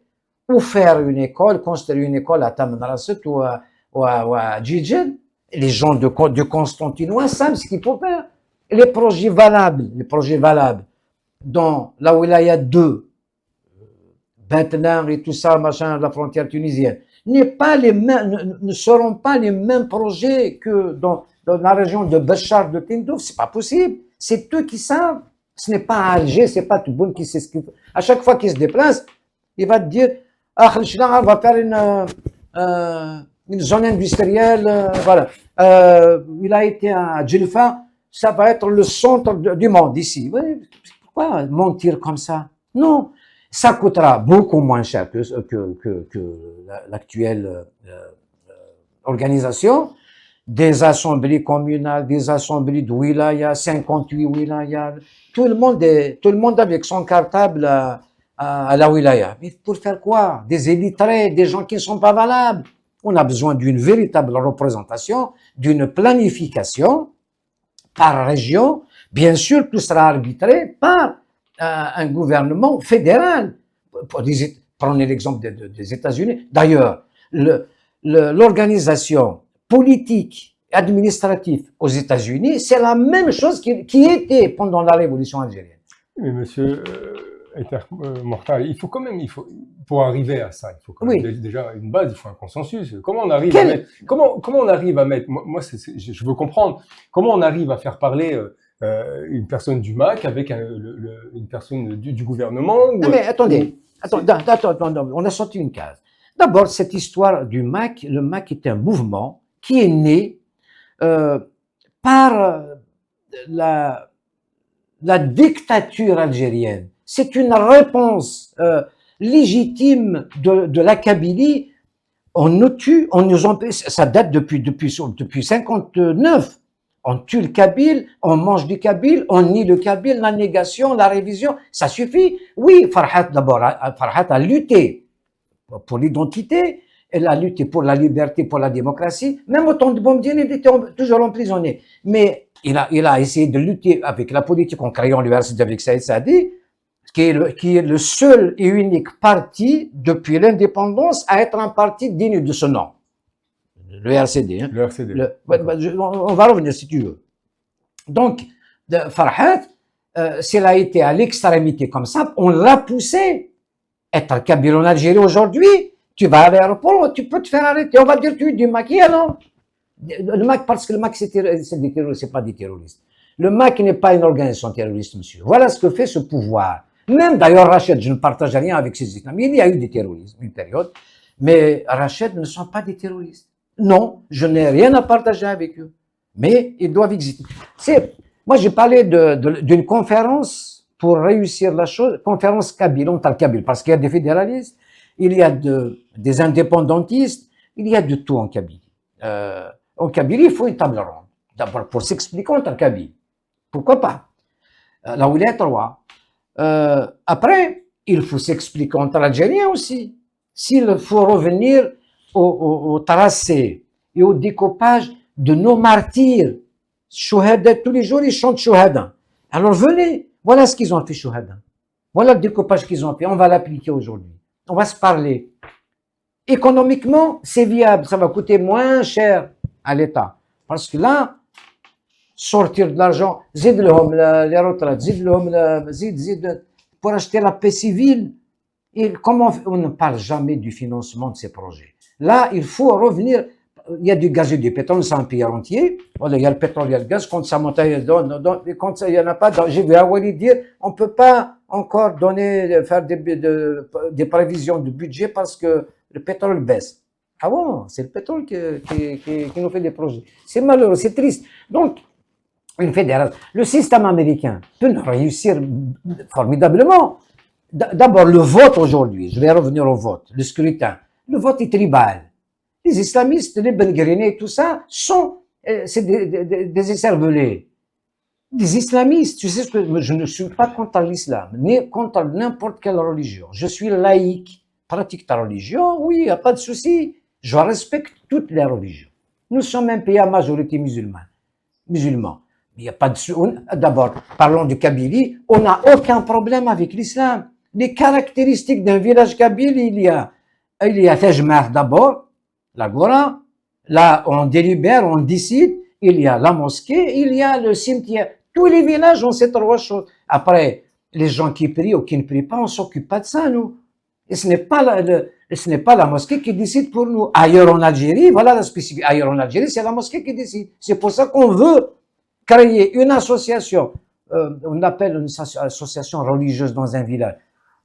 Speaker 2: ou faire une école, construire une école à Tamanrasset ou à Djidjen. Les gens de Constantinois savent ce qu'il faut faire. Les projets valables dans la wilaya 2, Bentenar et tout ça, machin, la frontière tunisienne, ne seront pas les mêmes projets que dans la région de Béchar, de Tindouf. C'est pas possible. C'est eux qui savent. Ce n'est pas Alger, c'est pas Tebboune qui sait ce qu'il faut. À chaque fois qu'il se déplace, il va te dire, ah, on va faire une zone industrielle, voilà. Il a été à Djelfa, ça va être le centre du monde ici. Oui, pourquoi mentir comme ça? Non. Ça coûtera beaucoup moins cher que l'actuelle organisation. Des assemblées communales, des assemblées de wilaya, 58 wilayas. Tout le monde avec son cartable à la wilaya. Mais pour faire quoi? Des illettrés, des gens qui ne sont pas valables. On a besoin d'une véritable représentation, d'une planification par région. Bien sûr, tout sera arbitré par un gouvernement fédéral. Prenez l'exemple des États-Unis. D'ailleurs, l'organisation politique et administrative aux États-Unis, c'est la même chose qui était pendant la révolution algérienne.
Speaker 1: Mais monsieur Mortal, pour arriver à ça, il faut quand même déjà une base, il faut un consensus. Comment on arrive comment on arrive à mettre, moi je veux comprendre, comment on arrive à faire parler une personne du MAC avec une personne du gouvernement
Speaker 2: Non mais attendez, on a sorti une case. D'abord, cette histoire du MAC, le MAC est un mouvement qui est né par la dictature algérienne. C'est une réponse légitime de la Kabylie. On nous tue, on nous empêche, ça date depuis 59. On tue le Kabyle, on mange du Kabyle, on nie le Kabyle, la négation, la révision, ça suffit. Oui, Farhat d'abord, Farhat a lutté pour l'identité, elle a lutté pour la liberté, pour la démocratie. Même au temps de Boumediene, il était toujours emprisonné. Mais il a essayé de lutter avec la politique en créant l'URSD avec Saïd Saadi, qui est le seul et unique parti depuis l'indépendance à être un parti digne de ce nom. Le RCD. Hein.
Speaker 1: Le RCD.
Speaker 2: On va revenir si tu veux. Donc, Farhat, s'il a été à l'extrémité comme ça, on l'a poussé. Être kabyle en Algérie aujourd'hui, tu vas à l'aéroport, tu peux te faire arrêter. On va dire tu es du MAC, non? Le MAC, parce que le MAC, c'est des terroristes, c'est pas des terroristes. Le MAC n'est pas une organisation terroriste, monsieur. Voilà ce que fait ce pouvoir. Même d'ailleurs, Rachid, je ne partage rien avec ces islamistes. Il y a eu des terroristes, une période. Mais Rachid ne sont pas des terroristes. Non, je n'ai rien à partager avec eux. Mais ils doivent exister. Moi, j'ai parlé d'une conférence pour réussir la chose, conférence kabyle, on parle kabyle, parce qu'il y a des fédéralistes, il y a des indépendantistes, il y a de tout en Kabylie. En Kabylie, il faut une table ronde. D'abord, pour s'expliquer entre Kabyles. Pourquoi pas? La wilaya 3. Après, il faut s'expliquer entre Algériens aussi. S'il faut revenir au tracé et au découpage de nos martyrs, Chouhada, tous les jours, ils chantent Chouhada. Alors venez, voilà ce qu'ils ont fait, Chouhada. Voilà le découpage qu'ils ont fait. On va l'appliquer aujourd'hui. On va se parler. Économiquement, c'est viable. Ça va coûter moins cher à l'État. Parce que là, sortir de l'argent, zid les retraites, zid, pour acheter la paix civile. Et comment on ne parle jamais du financement de ces projets. Là, il faut revenir. Il y a du gaz et du pétrole, c'est un pays entier. Voilà, il y a le pétrole, il y a le gaz. Quand ça monte, quand il n'y en a pas, j'ai vu Awali dire, on ne peut pas encore faire des prévisions de budget parce que le pétrole baisse. Ah bon, c'est le pétrole qui nous fait des projets. C'est malheureux, c'est triste. Donc, une fédération. Le système américain peut nous réussir formidablement. D'abord, le vote aujourd'hui, je vais revenir au vote, le scrutin. Le vote est tribal. Les islamistes, les Benguerinés, tout ça, c'est des écervelés. Des islamistes, tu sais ce que, je ne suis pas contre l'islam, ni contre n'importe quelle religion. Je suis laïque. Pratique ta religion, oui, il n'y a pas de souci. Je respecte toutes les religions. Nous sommes un pays à majorité musulmans. Il n'y a pas de... D'abord, parlons du Kabylie, on n'a aucun problème avec l'islam. Les caractéristiques d'un village kabyle, il y a Tajmar d'abord, l'agora, là on délibère, on décide, il y a la mosquée, il y a le cimetière. Tous les villages ont ces trois choses. Après, les gens qui prient ou qui ne prient pas, on s'occupe pas de ça, nous. Et ce n'est pas la mosquée qui décide pour nous. Ailleurs en Algérie, voilà la spécificité. Ailleurs en Algérie, c'est la mosquée qui décide. C'est pour ça qu'on veut créer une association, on appelle une association religieuse dans un village.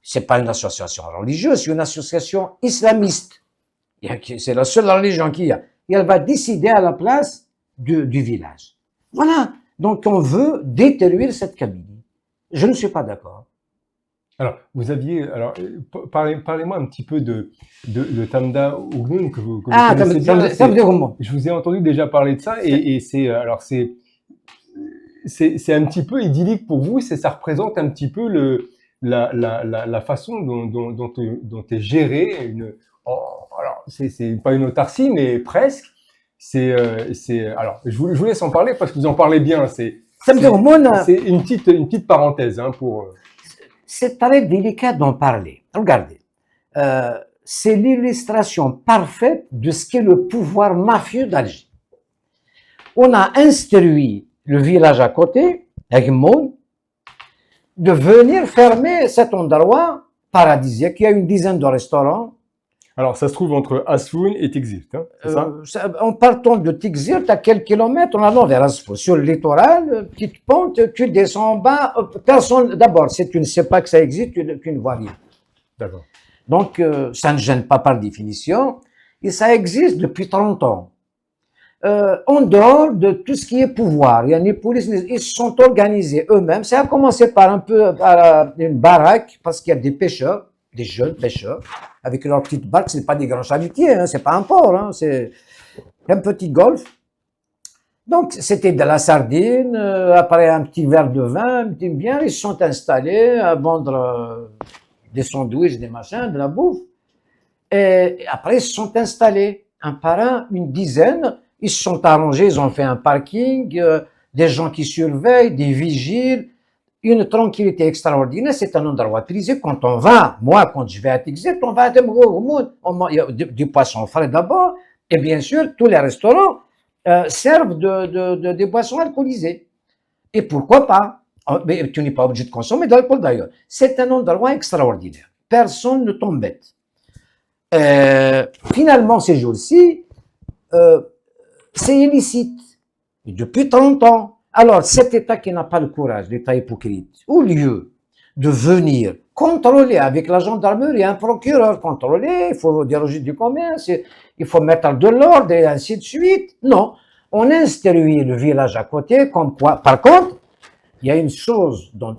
Speaker 2: C'est pas une association religieuse, c'est une association islamiste. C'est la seule religion qu'il y a. Et elle va décider à la place du village. Voilà. Donc on veut détruire cette Kabylie. Je ne suis pas d'accord.
Speaker 1: Alors, parlez-moi un petit peu de Tamda Oghnoun que vous connaissez bien. Je vous ai entendu déjà parler de ça et c'est un petit peu idyllique pour vous, ça représente un petit peu la façon dont est gérée alors c'est pas une autarcie mais presque. Alors je vous laisse en parler parce que vous en parlez bien. C'est une petite parenthèse pour.
Speaker 2: C'est très délicat d'en parler. Regardez, c'est l'illustration parfaite de ce qu'est le pouvoir mafieux d'Alger. On a instruit le village à côté, Agmoun, de venir fermer cet endroit paradisiaque. Il y a une dizaine de restaurants.
Speaker 1: Alors, ça se trouve entre Asfoun et Tixirt, hein, c'est ça?
Speaker 2: En partant de Tixirt, à quelques kilomètres, on allant vers Asfoun. Sur le littoral, petite pente, tu descends en bas. Personne, d'abord, tu ne sais pas que ça existe, tu ne vois rien.
Speaker 1: D'accord.
Speaker 2: Donc, ça ne gêne pas par définition. Et ça existe depuis 30 ans. En dehors de tout ce qui est pouvoir, il y a les polices, ils se sont organisés eux-mêmes. Ça a commencé par une baraque, parce qu'il y a des pêcheurs, des jeunes pêcheurs, avec leur petite barque. Ce n'est pas des grands chalutiers, hein, c'est pas un port, hein, c'est un petit golfe. Donc, c'était de la sardine, après un petit verre de vin, un petit bien, ils se sont installés à vendre des sandwichs, des machins, de la bouffe. Et après, ils se sont installés, un par un, une dizaine. Ils se sont arrangés, ils ont fait un parking, des gens qui surveillent, des vigiles, une tranquillité extraordinaire. C'est un endroit prisé. Quand on va, moi, quand je vais à Tixirt, on va à Temgoumoun. Il y a du poisson frais d'abord, et bien sûr, tous les restaurants servent des boissons alcoolisées. Et pourquoi pas? Mais tu n'es pas obligé de consommer de l'alcool d'ailleurs. C'est un endroit extraordinaire. Personne ne t'embête. Finalement, ces jours-ci, c'est illicite. Et depuis 30 ans. Alors, cet État qui n'a pas le courage, l'État hypocrite, au lieu de venir contrôler avec la gendarmerie, un procureur contrôler, il faut des registres du commerce, il faut mettre de l'ordre et ainsi de suite. Non. On instruit le village à côté, comme quoi. Par contre, il y a une chose dont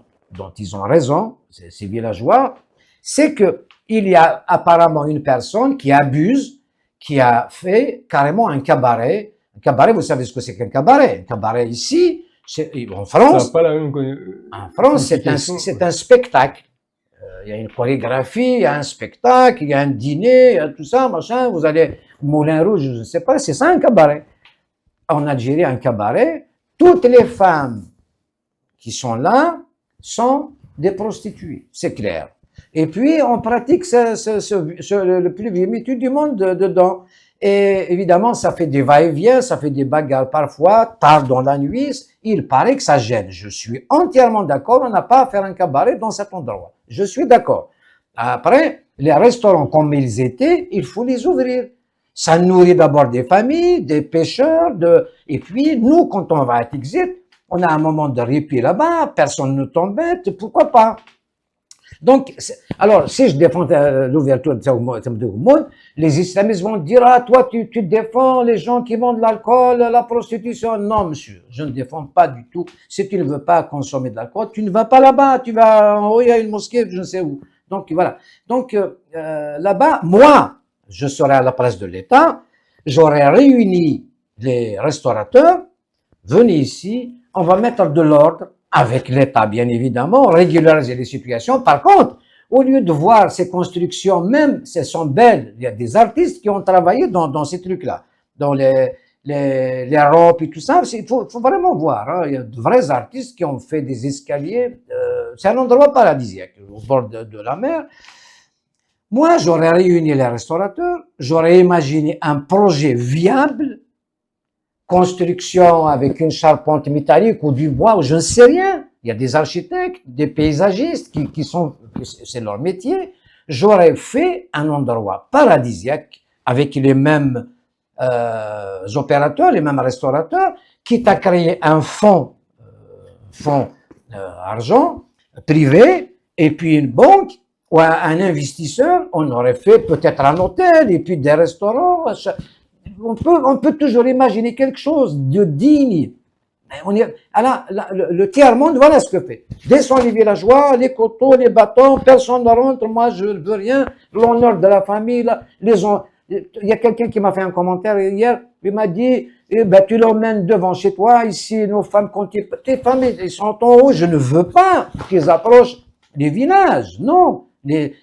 Speaker 2: ils ont raison, ces villageois, c'est que il y a apparemment une personne qui abuse, qui a fait carrément un cabaret. Un cabaret, vous savez ce que c'est qu'un cabaret? Un cabaret ici, en France,
Speaker 1: pas la même
Speaker 2: en France, c'est un spectacle. Il y a une chorégraphie, il y a un spectacle, il y a un dîner, il y a tout ça, machin. Vous allez au Moulin Rouge, je ne sais pas, c'est ça un cabaret. En Algérie, un cabaret, toutes les femmes qui sont là sont des prostituées, c'est clair. Et puis, on pratique le plus vieux métier du monde dedans. Et évidemment, ça fait des va-et-vient, ça fait des bagarres parfois, tard dans la nuit. Il paraît que ça gêne. Je suis entièrement d'accord, on n'a pas à faire un cabaret dans cet endroit. Je suis d'accord. Après, les restaurants comme ils étaient, il faut les ouvrir. Ça nourrit d'abord des familles, des pêcheurs, et puis nous, quand on va à Tixirt, on a un moment de répit là-bas, personne ne t'embête, pourquoi pas? Donc, alors, si je défends l'ouverture de Oumoun, les islamistes vont dire, ah, toi, tu défends les gens qui vendent l'alcool, la prostitution. Non, monsieur, je ne défends pas du tout. Si tu ne veux pas consommer de l'alcool, tu ne vas pas là-bas, tu vas en haut, il y a une mosquée, je ne sais où. Donc, voilà. Donc, là-bas, moi, je serais à la place de l'État, j'aurais réuni les restaurateurs, venez ici, on va mettre de l'ordre, avec l'État, bien évidemment, régulariser les situations. Par contre, au lieu de voir ces constructions, même si elles sont belles, il y a des artistes qui ont travaillé dans ces trucs-là, l'Europe et tout ça. Faut vraiment voir. Hein. Il y a de vrais artistes qui ont fait des escaliers. C'est un endroit paradisiaque, au bord de la mer. Moi, j'aurais réuni les restaurateurs, j'aurais imaginé un projet viable, construction avec une charpente métallique ou du bois, ou je ne sais rien. Il y a des architectes, des paysagistes c'est leur métier. J'aurais fait un endroit paradisiaque avec les mêmes opérateurs, les mêmes restaurateurs, quitte à créer un fonds argent privé et puis une banque ou un investisseur. On aurait fait peut-être un hôtel et puis des restaurants. On peut toujours imaginer quelque chose de digne. Alors, le tiers-monde, voilà ce que fait. Descend les villageois, les coteaux, les bâtons, personne ne rentre, moi je ne veux rien, l'honneur de la famille, là, il y a quelqu'un qui m'a fait un commentaire hier, il m'a dit, tu l'emmènes devant chez toi, ici, nos femmes, tes femmes, elles sont en haut, je ne veux pas qu'ils approchent les villages, non. Les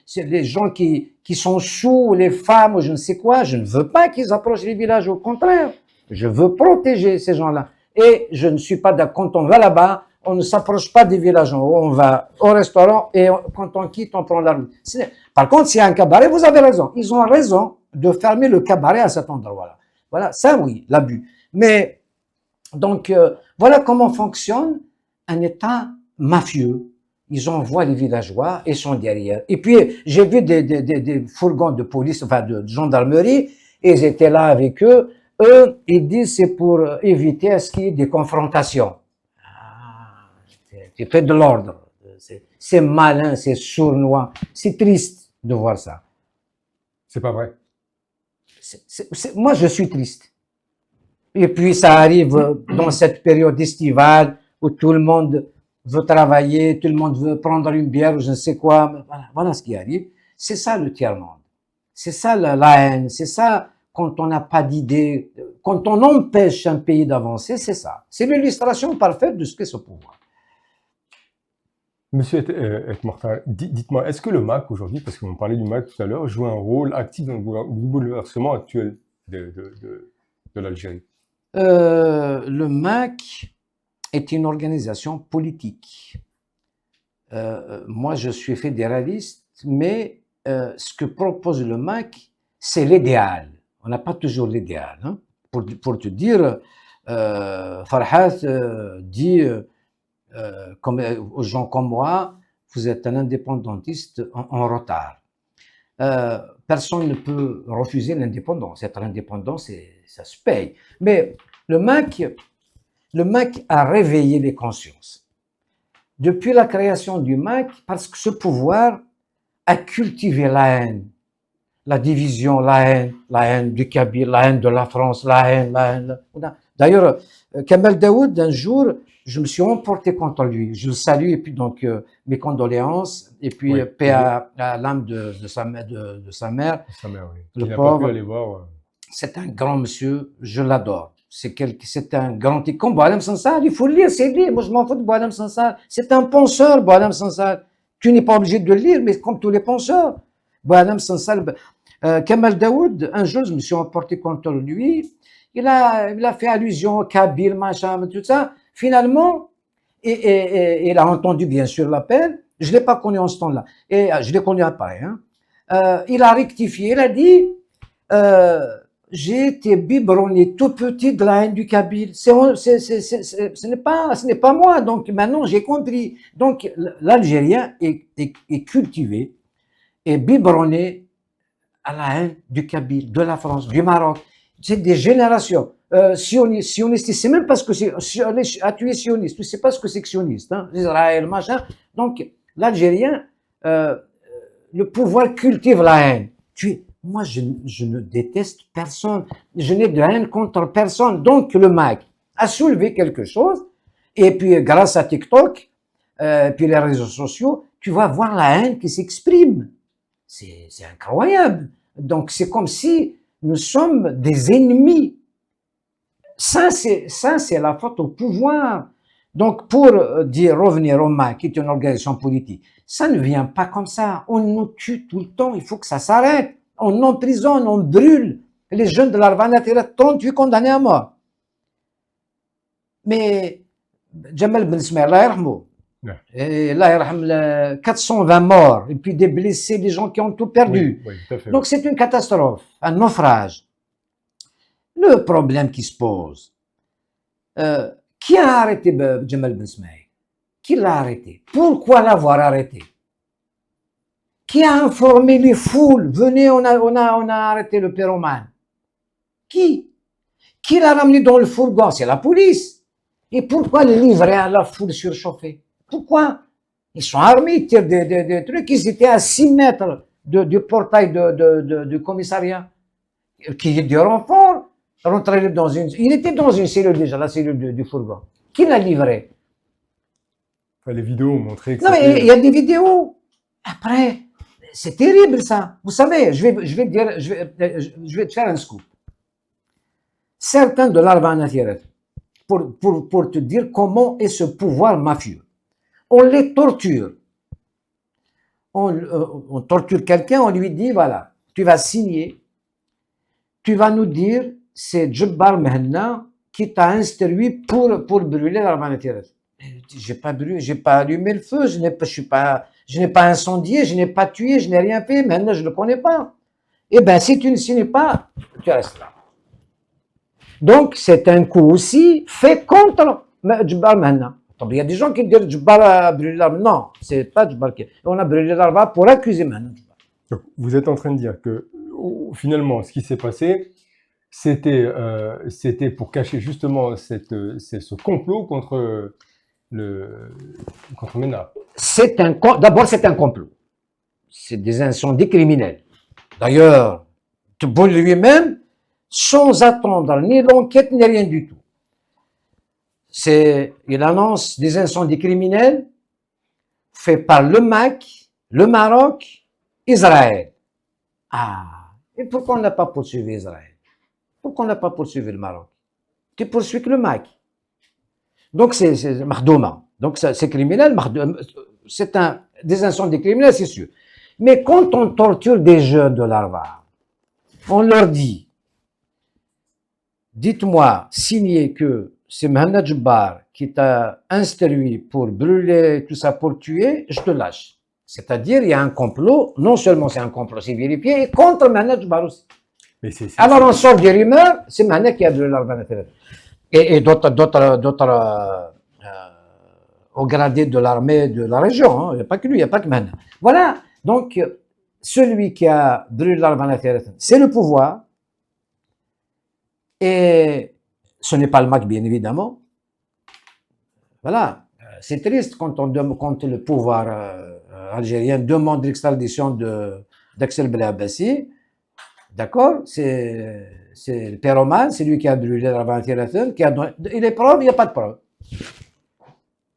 Speaker 2: gens qui sont sous, les femmes, ou je ne sais quoi, je ne veux pas qu'ils approchent les villages, au contraire. Je veux protéger ces gens-là. Et je ne suis pas d'accord. Quand on va là-bas, on ne s'approche pas des villages. On va au restaurant et quand on quitte, on prend la route. Par contre, s'il y a un cabaret, vous avez raison. Ils ont raison de fermer le cabaret à cet endroit-là. Voilà, ça oui, l'abus. Mais donc, voilà comment fonctionne un État mafieux. Ils envoient les villageois et sont derrière. Et puis, j'ai vu des fourgons de police, enfin de gendarmerie, et ils étaient là avec eux. Eux, ils disent c'est pour éviter à ce qu'il y ait des confrontations. C'est fait de l'ordre. C'est malin, c'est sournois. C'est triste de voir ça.
Speaker 1: C'est pas vrai.
Speaker 2: Moi, je suis triste. Et puis, ça arrive dans cette période estivale où tout le monde veut travailler, tout le monde veut prendre une bière ou je ne sais quoi. Voilà ce qui arrive. C'est ça le tiers-monde. C'est ça la haine. C'est ça quand on n'a pas d'idée. Quand on empêche un pays d'avancer, c'est ça. C'est l'illustration parfaite de ce qu'est ce pouvoir.
Speaker 1: Monsieur Etmortal, dites-moi, est-ce que le MAC aujourd'hui, parce qu'on parlait du MAC tout à l'heure, joue un rôle actif dans le bouleversement actuel de l'Algérie?
Speaker 2: Le MAC est une organisation politique. Moi, je suis fédéraliste, mais ce que propose le MAC, c'est l'idéal. On n'a pas toujours l'idéal. Hein. Pour te dire, Farhat dit aux gens comme moi, vous êtes un indépendantiste en retard. Personne ne peut refuser l'indépendance. Être indépendant, ça se paye. Mais le MAC a réveillé les consciences. Depuis la création du MAC, parce que ce pouvoir a cultivé la haine, la division, la haine du Kabyle, la haine de la France, la haine. D'ailleurs, Kamel Daoud, un jour, je me suis emporté contre lui. Je le salue et puis donc mes condoléances et puis
Speaker 1: oui,
Speaker 2: paix à l'âme de sa mère.
Speaker 1: Sa mère, oui.
Speaker 2: Le
Speaker 1: Il
Speaker 2: pauvre.
Speaker 1: N'a pas pu aller voir.
Speaker 2: C'est un grand monsieur, je l'adore. C'est un grand type. Comme Boualem Sansal, il faut le lire, c'est lui. Moi, je m'en fous de Boualem Sansal. C'est un penseur, Boualem Sansal. Tu n'es pas obligé de le lire, mais comme tous les penseurs. Boualem Sansal. Kamel Daoud, un jour, je me suis emporté contre lui. Il a fait allusion au Kabyle, machin, tout ça. Finalement, il a entendu bien sûr l'appel. Je ne l'ai pas connu en ce temps-là. Et je l'ai connu après. Hein. Il a rectifié. Il a dit j'ai été biberonné tout petit de la haine du Kabyle. Ce n'est pas moi. Donc maintenant, j'ai compris. Donc l'Algérien est cultivé et biberonné à la haine du Kabyle, de la France, du Maroc. C'est des générations. Sioniste, c'est même pas ce que c'est. Tu es sioniste, tu sais pas ce que c'est que sioniste. Hein, Israël, machin. Donc l'Algérien, le pouvoir cultive la haine. Moi, je ne déteste personne. Je n'ai de haine contre personne. Donc, le MAC a soulevé quelque chose. Et puis, grâce à TikTok, puis les réseaux sociaux, tu vas voir la haine qui s'exprime. C'est incroyable. Donc, c'est comme si nous sommes des ennemis. Ça, c'est la faute au pouvoir. Donc, pour revenir au MAC, qui est une organisation politique, ça ne vient pas comme ça. On nous tue tout le temps. Il faut que ça s'arrête. On emprisonne, on brûle. Les jeunes de l'Arvana, 38 condamnés à mort. Mais Jamal Ben Smer, Allah yarhamou, et Allah yarham 420 morts, et puis des blessés, des gens qui ont tout perdu.
Speaker 1: Oui, tout à fait.
Speaker 2: Donc c'est une catastrophe, un naufrage. Le problème qui se pose, qui a arrêté Jamal Ben Smer? Qui l'a arrêté? Pourquoi l'avoir arrêté? Qui a informé les foules? Venez, on a arrêté le pyromane. Qui l'a ramené dans le fourgon? C'est la police. Et pourquoi le livrer à la foule surchauffée? Pourquoi? Ils sont armés, ils tirent des trucs, ils étaient à 6 mètres du portail du commissariat. Qui est du renfort, il était dans une cellule déjà, la cellule du fourgon. Qui l'a livré?
Speaker 1: Les vidéos ont montré que
Speaker 2: non, mais il y a des vidéos. Après, c'est terrible ça. Vous savez, je vais te faire un scoop. Certains de l'Arvana pour te dire comment est ce pouvoir mafieux. On les torture. On torture quelqu'un, on lui dit, voilà, tu vas signer, tu vas nous dire, c'est Djebbar Mehenna qui t'a instruit pour brûler l'Arvana. J'ai pas brûlé, j'ai pas allumé le feu, je n'ai pas incendié, je n'ai pas tué, je n'ai rien fait, maintenant je ne le connais pas. Eh bien, si tu ne signes pas, tu restes là. Donc, c'est un coup aussi fait contre Djebbar Mehenna. Il y a des gens qui disent Djebbar a brûlé l'arbre. Non, c'est pas Djebbar qui. On a brûlé l'arbre pour accuser Mehenna.
Speaker 1: Donc, vous êtes en train de dire que finalement, ce qui s'est passé, c'était pour cacher justement ce complot contre Mehenna.
Speaker 2: D'abord, c'est un complot. C'est des incendies criminels. D'ailleurs, Tebboune lui-même, sans attendre ni l'enquête ni rien du tout. Il annonce des incendies criminels faits par le MAC, le Maroc, Israël. Ah, et pourquoi on n'a pas poursuivi Israël? Pourquoi on n'a pas poursuivi le Maroc? Tu poursuis que le MAC. Donc c'est Mahdouma. Donc c'est criminel, c'est des incendies criminels, c'est sûr. Mais quand on torture des jeunes de l'Arvar, on leur dit, dites-moi, signez que c'est Mehenna Djebbar qui t'a instruit pour brûler, tout ça, pour tuer, je te lâche. C'est-à-dire, il y a un complot, non seulement c'est un complot, c'est vérifié, et contre Mehenna Djebbar aussi. Alors on sort des rumeurs, c'est Mehenna qui a brûlé l'Arvana. Et d'autres au gradé de l'armée de la région, hein. Il n'y a pas que lui, il n'y a pas que Mehenna. Voilà, donc celui qui a brûlé l'Arvana, c'est le pouvoir, et ce n'est pas le MAC, bien évidemment. Voilà, c'est triste quand le pouvoir algérien demande l'extradition d'Axel Belabassi. D'accord, c'est le pyromane, c'est lui qui a brûlé l'Arvana, qui a donné. Et les preuves, il n'y a pas de preuves.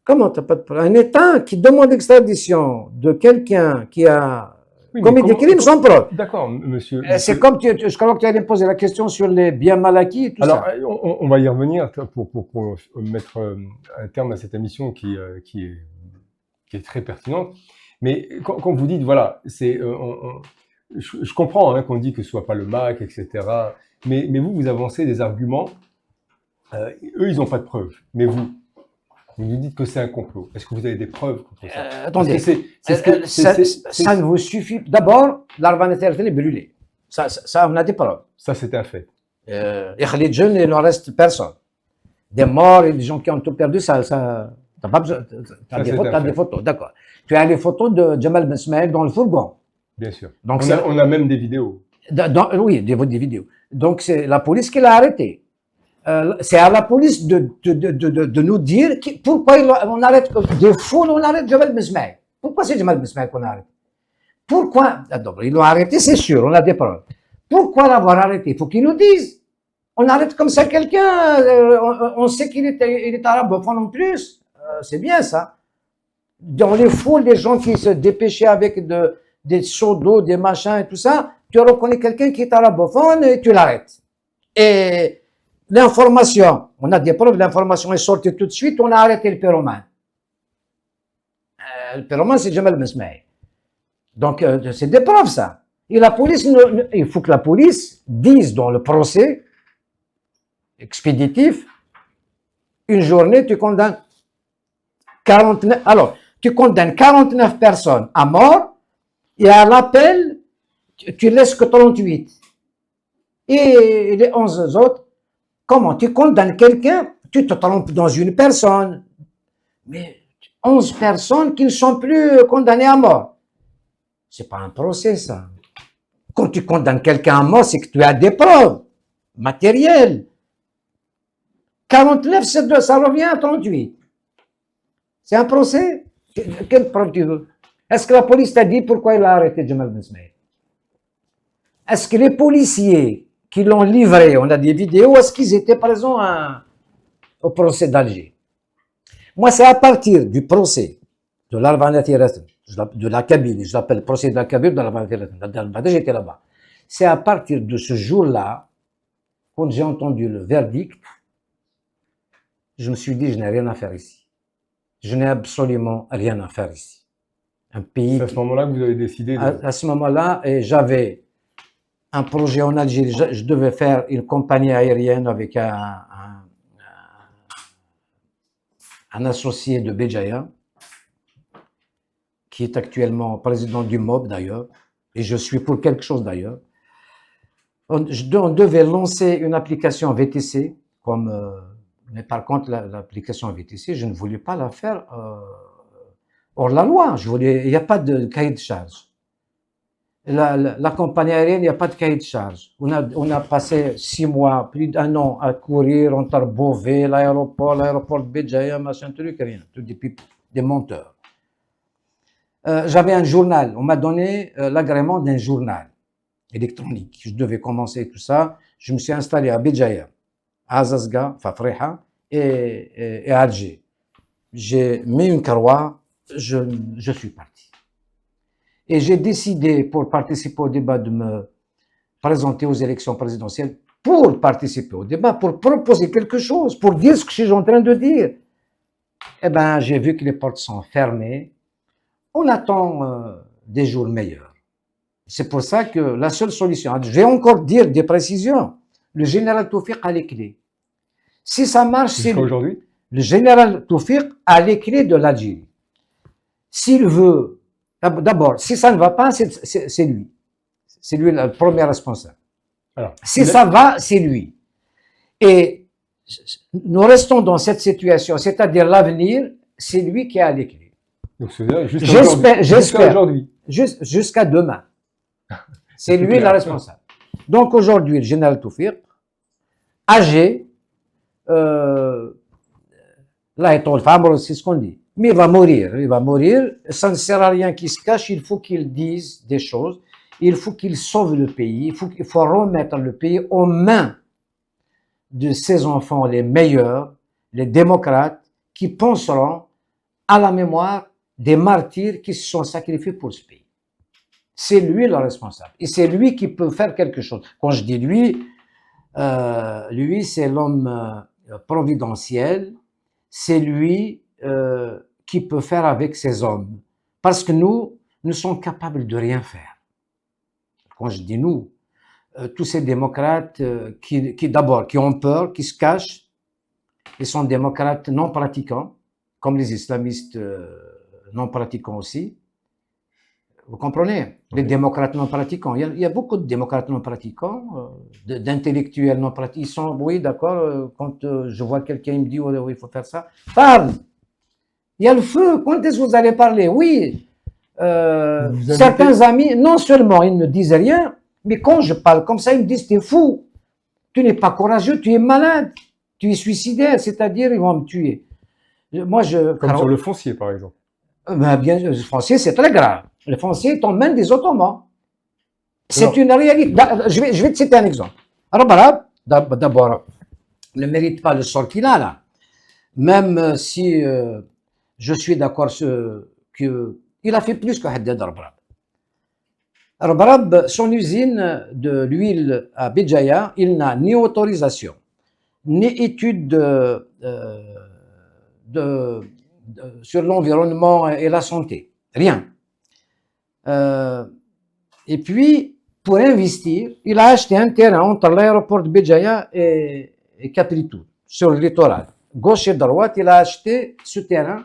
Speaker 2: Comment tu n'as pas de preuves? Un État qui demande l'extradition de quelqu'un qui a commis des crimes sans preuve.
Speaker 1: D'accord, monsieur.
Speaker 2: C'est comme je crois que tu allais me poser la question sur les biens mal acquis et tout ça.
Speaker 1: Alors, on va y revenir pour mettre un terme à cette émission qui est très pertinente. Mais quand vous dites, voilà, je comprends qu'on dit que ce soit pas le MAC, etc. Mais vous avancez des arguments. Eux, ils n'ont pas de preuves. Mais vous nous dites que c'est un complot. Est-ce que vous avez des preuves contre ça?
Speaker 2: Attendez, ça ne vous suffit. D'abord, l'Arvana est brûlée. Ça, on a des preuves.
Speaker 1: Ça, c'est un fait.
Speaker 2: Et Khalid Jeune, il ne reste personne. Des morts et des gens qui ont tout perdu, ça t'as pas besoin. T'as des photos, d'accord. Tu as les photos de Jamal Ben Smaïl dans le fourgon.
Speaker 1: Bien sûr.
Speaker 2: Donc
Speaker 1: on a même des vidéos.
Speaker 2: Oui, des vidéos. Donc c'est la police qui l'a arrêté. C'est à la police de nous dire pourquoi on arrête des foules, on arrête Jamal Ben Smaïl. Pourquoi c'est Jamal Ben Smaïl qu'on arrête? Pourquoi? Ils l'ont arrêté, c'est sûr, on a des preuves. Pourquoi l'avoir arrêté? Il faut qu'ils nous disent. On arrête comme ça quelqu'un, on sait qu'il est arabophone en plus. C'est bien ça. Dans les foules, des gens qui se dépêchaient avec des seaux d'eau, des machins et tout ça, tu reconnais quelqu'un qui est arabophone et tu l'arrêtes. Et l'information, on a des preuves, l'information est sortie tout de suite, on a arrêté le pyromane. Le pyromane, c'est Jamal Ben Smaïl. Donc, c'est des preuves, ça. Et la police, il faut que la police dise dans le procès expéditif, une journée, tu condamnes 49, alors, tu condamnes 49 personnes à mort, et à l'appel, tu laisses que 38. Et les 11 autres, comment? Tu condamnes quelqu'un, tu te trompes dans une personne, mais 11 personnes qui ne sont plus condamnées à mort. C'est pas un procès, ça. Quand tu condamnes quelqu'un à mort, c'est que tu as des preuves matérielles. 49, ça revient à 38. C'est un procès. Quelle preuve tu veux? Est-ce que la police t'a dit pourquoi il a arrêté Jamal Ben Smaïl? Est-ce que les policiers qui l'ont livré, on a des vidéos, est-ce qu'ils étaient présents au procès d'Alger? Moi, c'est à partir du procès de l'Arvanati de la Kabylie, je l'appelle procès de la Kabylie, de l'Arvanati, j'étais là-bas. C'est à partir de ce jour-là, quand j'ai entendu le verdict, je me suis dit, je n'ai rien à faire ici. Je n'ai absolument rien à faire ici. Un pays.
Speaker 1: C'est à ce moment-là que vous avez décidé
Speaker 2: À ce moment-là, j'avais un projet en Algérie. Je devais faire une compagnie aérienne avec un associé de Béjaïa, qui est actuellement président du MOB d'ailleurs, et je suis pour quelque chose d'ailleurs. On devait lancer une application VTC, mais par contre l'application VTC, je ne voulais pas la faire hors la loi. Il n'y a pas de cahier de charge. La compagnie aérienne, il n'y a pas de cahier de charge. On a passé 6 mois, plus d'1 an à courir entre Beauvais, l'aéroport de Béjaïa, machin truc, rien. Tout des menteurs. J'avais un journal. On m'a donné l'agrément d'un journal électronique. Je devais commencer tout ça. Je me suis installé à Béjaïa, à Azazga, Fafreha et à Alger. J'ai mis une carroie, je suis parti. Et j'ai décidé, pour participer au débat, de me présenter aux élections présidentielles, pour participer au débat, pour proposer quelque chose, pour dire ce que je suis en train de dire. Eh bien, j'ai vu que les portes sont fermées. On attend des jours meilleurs. C'est pour ça que la seule solution, je vais encore dire des précisions, le général Toufiq a les clés. Si ça marche, c'est
Speaker 1: aujourd'hui.
Speaker 2: Le général Toufiq a les clés de l'Algérie. S'il veut, d'abord, si ça ne va pas, c'est lui. C'est lui le premier responsable.
Speaker 1: Alors,
Speaker 2: si ça va, c'est lui. Et nous restons dans cette situation, c'est-à-dire l'avenir, c'est lui qui a les clés.
Speaker 1: Donc, jusqu'à aujourd'hui.
Speaker 2: Jusqu'à demain. C'est lui le responsable. Donc aujourd'hui, le général Toufiq, âgé, là, c'est ce qu'on dit. Mais il va mourir. Ça ne sert à rien qu'il se cache, il faut qu'il dise des choses. Il faut qu'il sauve le pays. Il faut remettre le pays aux mains de ses enfants les meilleurs, les démocrates, qui penseront à la mémoire des martyrs qui se sont sacrifiés pour ce pays. C'est lui le responsable. Et c'est lui qui peut faire quelque chose. Quand je dis lui, c'est l'homme providentiel. C'est lui qui peut faire avec ces hommes. Parce que nous sommes capables de rien faire. Quand je dis nous, tous ces démocrates qui ont peur, qui se cachent, ils sont démocrates non pratiquants, comme les islamistes non pratiquants aussi. Vous comprenez? Les démocrates non pratiquants. Il y a beaucoup de démocrates non pratiquants, d'intellectuels non pratiquants. Ils sont, oui, d'accord, quand je vois quelqu'un, il me dit, oh, il faut faire ça. Parle! Il y a le feu. Quand est-ce que vous allez parler? Oui. Certains amis, non seulement ils ne disent rien, mais quand je parle comme ça, ils me disent, t'es fou. Tu n'es pas courageux, tu es malade. Tu es suicidaire, c'est-à-dire, ils vont me tuer.
Speaker 1: Comme sur le foncier, par exemple.
Speaker 2: Ben bien, le foncier, c'est très grave. Le foncier est en main des Ottomans. C'est une réalité. Je vais te citer un exemple. Rabarab, d'abord, ne mérite pas le sort qu'il a là. Même si je suis d'accord qu'il a fait plus que Haddad Rabarab. Rabarab, son usine de l'huile à Béjaïa, il n'a ni autorisation, ni étude sur l'environnement et la santé. Rien. Et puis, pour investir, il a acheté un terrain entre l'aéroport de Béjaïa et Capritou, sur le littoral. Gauche et droite, il a acheté ce terrain.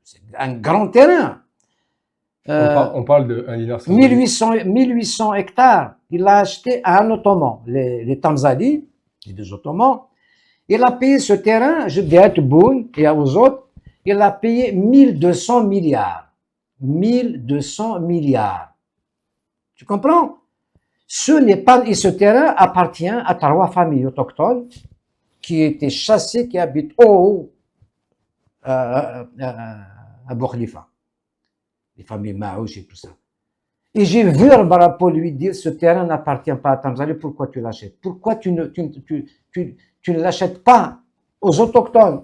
Speaker 2: C'est un grand terrain.
Speaker 1: On parle de 1 dinar
Speaker 2: 1800 hectares. Il l'a acheté à un Ottoman, les Tanzanies, les deux Ottomans. Il a payé ce terrain, je dis à Tebboune et aux autres, il a payé 1200 milliards. 1200 milliards. Tu comprends? Ce n'est pas, et ce terrain appartient à 3 familles autochtones qui étaient chassées, qui habitent au haut à Boukhlifa. Les familles Maouche et tout ça. Et j'ai vu Rabarapo lui dire, ce terrain n'appartient pas à Tanzanie, pourquoi tu l'achètes? Pourquoi tu ne l'achètes pas aux autochtones?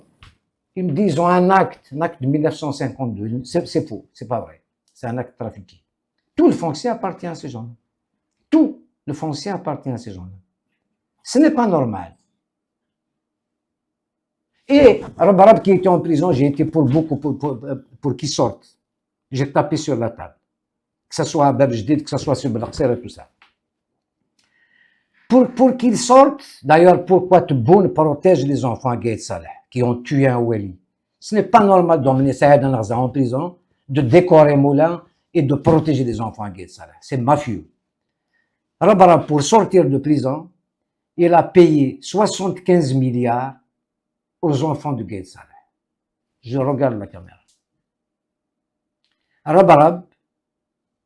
Speaker 2: Ils me disent, ils ont un acte de 1952. C'est faux, c'est pas vrai. C'est un acte trafiqué. Tout le foncier appartient à ces gens-là. Tout le foncier appartient à ces gens-là. Ce n'est pas normal. Et Rabarab qui était en prison, j'ai été pour qu'il sorte. J'ai tapé sur la table. Que ce soit à Bab Jdid, que ce soit sur Belaqsir et tout ça. Pour qu'il sorte, d'ailleurs, pourquoi Tebboune protège les enfants à Gaït Saleh, qui ont tué un Wali? Ce n'est pas normal d'emmener Saïd Narza en prison, de décorer Moulin et de protéger les enfants à Gaït Saleh. C'est mafieux. Rabarab, pour sortir de prison, il a payé 75 milliards aux enfants de Gaït Saleh. Je regarde la caméra. Rabarab